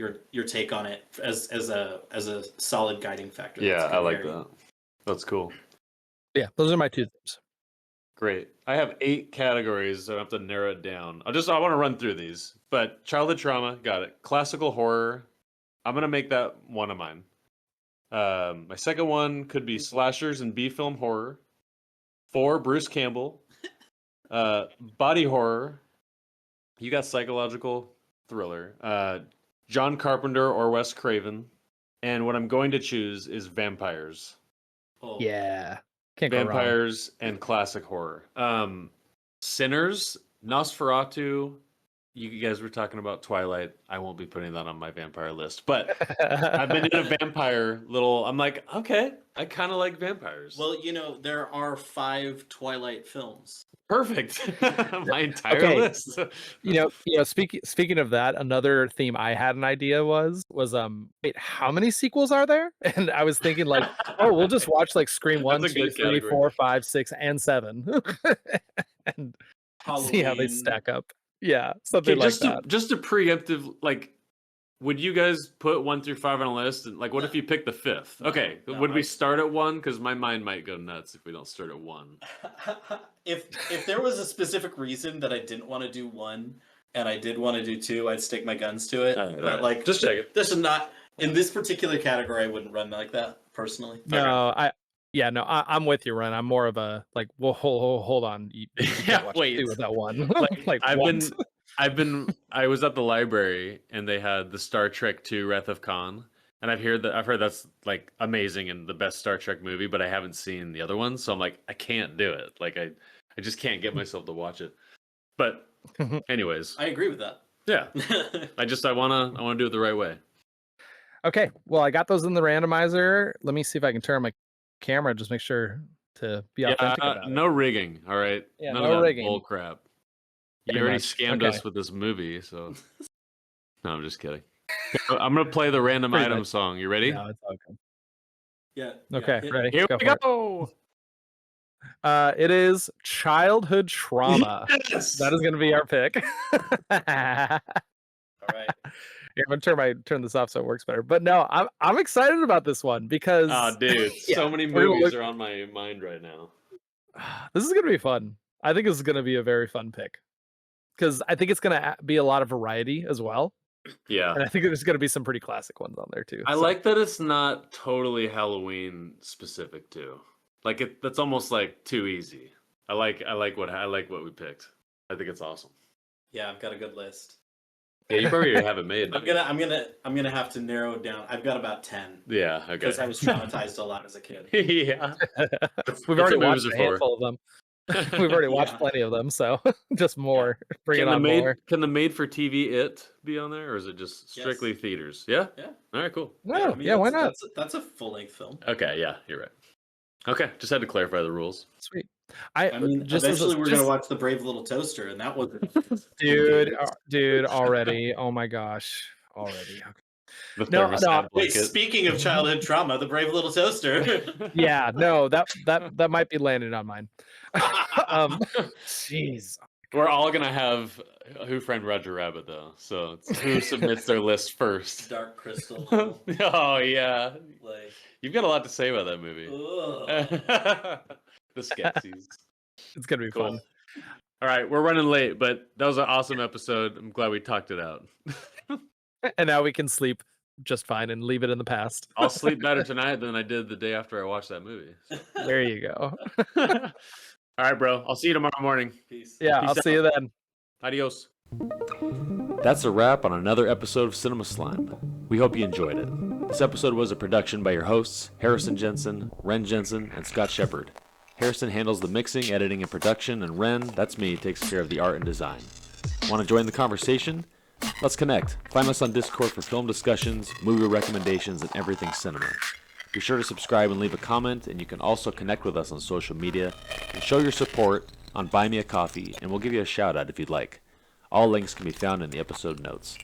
take on it as a solid guiding factor. Yeah, I like that. That's cool. Yeah, those are my two themes. Great. I have 8 categories, so I have to narrow it down. I want to run through these. But childhood trauma, got it. Classical horror, I'm gonna make that one of mine. My second one could be slashers and B-film horror. 4, Bruce Campbell. Body horror. You got psychological thriller. John Carpenter or Wes Craven. And what I'm going to choose is vampires. Oh. Yeah. Can't go Vampires and classic horror. Sinners, Nosferatu, you guys were talking about Twilight. I won't be putting that on my vampire list, but I've been in a vampire little. I'm like, okay, I kind of like vampires. Well, there are 5 Twilight films. Perfect. My entire list. Speaking of that, another theme I had an idea was wait, how many sequels are there? And I was thinking like, oh, we'll just watch like Scream 1, 2, 3, 4, 5, 6, and 7, and see how they stack up. Yeah, something like that. Just a preemptive, like, would you guys put 1 through 5 on a list? And like, what if you pick the 5th? Okay, would we start at 1? Because my mind might go nuts if we don't start at 1. If there was a specific reason that I didn't want to do 1 and I did want to do 2, I'd stick my guns to it. But like, just check it. This is not in this particular category. I wouldn't run like that personally. No, I'm with you, Ren. I'm more of a like, well, hold on. You can't watch 2 with that 1. like I was at the library and they had the Star Trek II Wrath of Khan, and I've heard that's like amazing and the best Star Trek movie, but I haven't seen the other ones, so I'm like, I can't do it. Like I just can't get myself to watch it. But anyways, I agree with that. Yeah, I wanna do it the right way. Okay, well, I got those in the randomizer. Let me see if I can turn my camera. Just make sure to be authentic about it. No rigging. All right. Yeah, None no of that rigging. bull crap. You Pretty already much. scammed Okay. us with this movie, so no, I'm just kidding. I'm gonna play the random Pretty item much. song. You ready? No, it's all good. Yeah. Okay, ready? Here we for it. go. It is childhood trauma. Yes! That is going to be our pick. All right. Yeah, I'm gonna turn this off so it works better. But no, I'm excited about this one because Oh, dude, so many we're gonna movies look- are on my mind right now. this is gonna be fun. I think this is gonna be a very fun pick because I think it's gonna be a lot of variety as well, Yeah, and I think there's gonna be some pretty classic ones on there too. I so. like that it's not totally Halloween specific too. Like that's almost like too easy. I like what we picked. I think it's awesome. Yeah, I've got a good list. Yeah, you probably have it made. I'm gonna have to narrow it down. I've got about 10 Yeah, okay. because I was traumatized a lot as a kid. Yeah, We've already It's a watched movie a for. handful of them. We've already watched plenty of them, so just more. Bring it on more. Can the made for TV It be on there, or is it just strictly theaters? Yeah. Yeah. All right. Cool. No, why not? That's a full length film. Okay. Yeah, you're right. Okay, just had to clarify the rules. Sweet. I mean, eventually we're gonna watch The Brave Little Toaster, and that wasn't. dude, already. Oh my gosh, already. The No, thermostat no. Wait, blanket. speaking of childhood trauma, The Brave Little Toaster. Yeah, no, that might be landing on mine. Jeez. We're all gonna have Who Framed Roger Rabbit though, so it's who submits their list first. Dark Crystal. Oh yeah, Like, you've got a lot to say about that movie. ugh. The Skeksis. It's gonna be Cool. fun. All right, we're running late, but that was an awesome episode. I'm glad we talked it out. And now we can sleep just fine and leave it in the past. I'll sleep better tonight than I did the day after I watched that movie. There you go. All right, bro. I'll see you tomorrow morning. Peace. Yeah, Peace I'll see out. you then. Adios. That's a wrap on another episode of Cinema Slime. We hope you enjoyed it. This episode was a production by your hosts, Harrison Jensen, Ren Jensen, and Scott Shepard. Harrison handles the mixing, editing, and production, and Ren, that's me, takes care of the art and design. Want to join the conversation? Let's connect. Find us on Discord for film discussions, movie recommendations, and everything cinema. Be sure to subscribe and leave a comment, and you can also connect with us on social media and show your support on Buy Me a Coffee, and we'll give you a shout out if you'd like. All links can be found in the episode notes.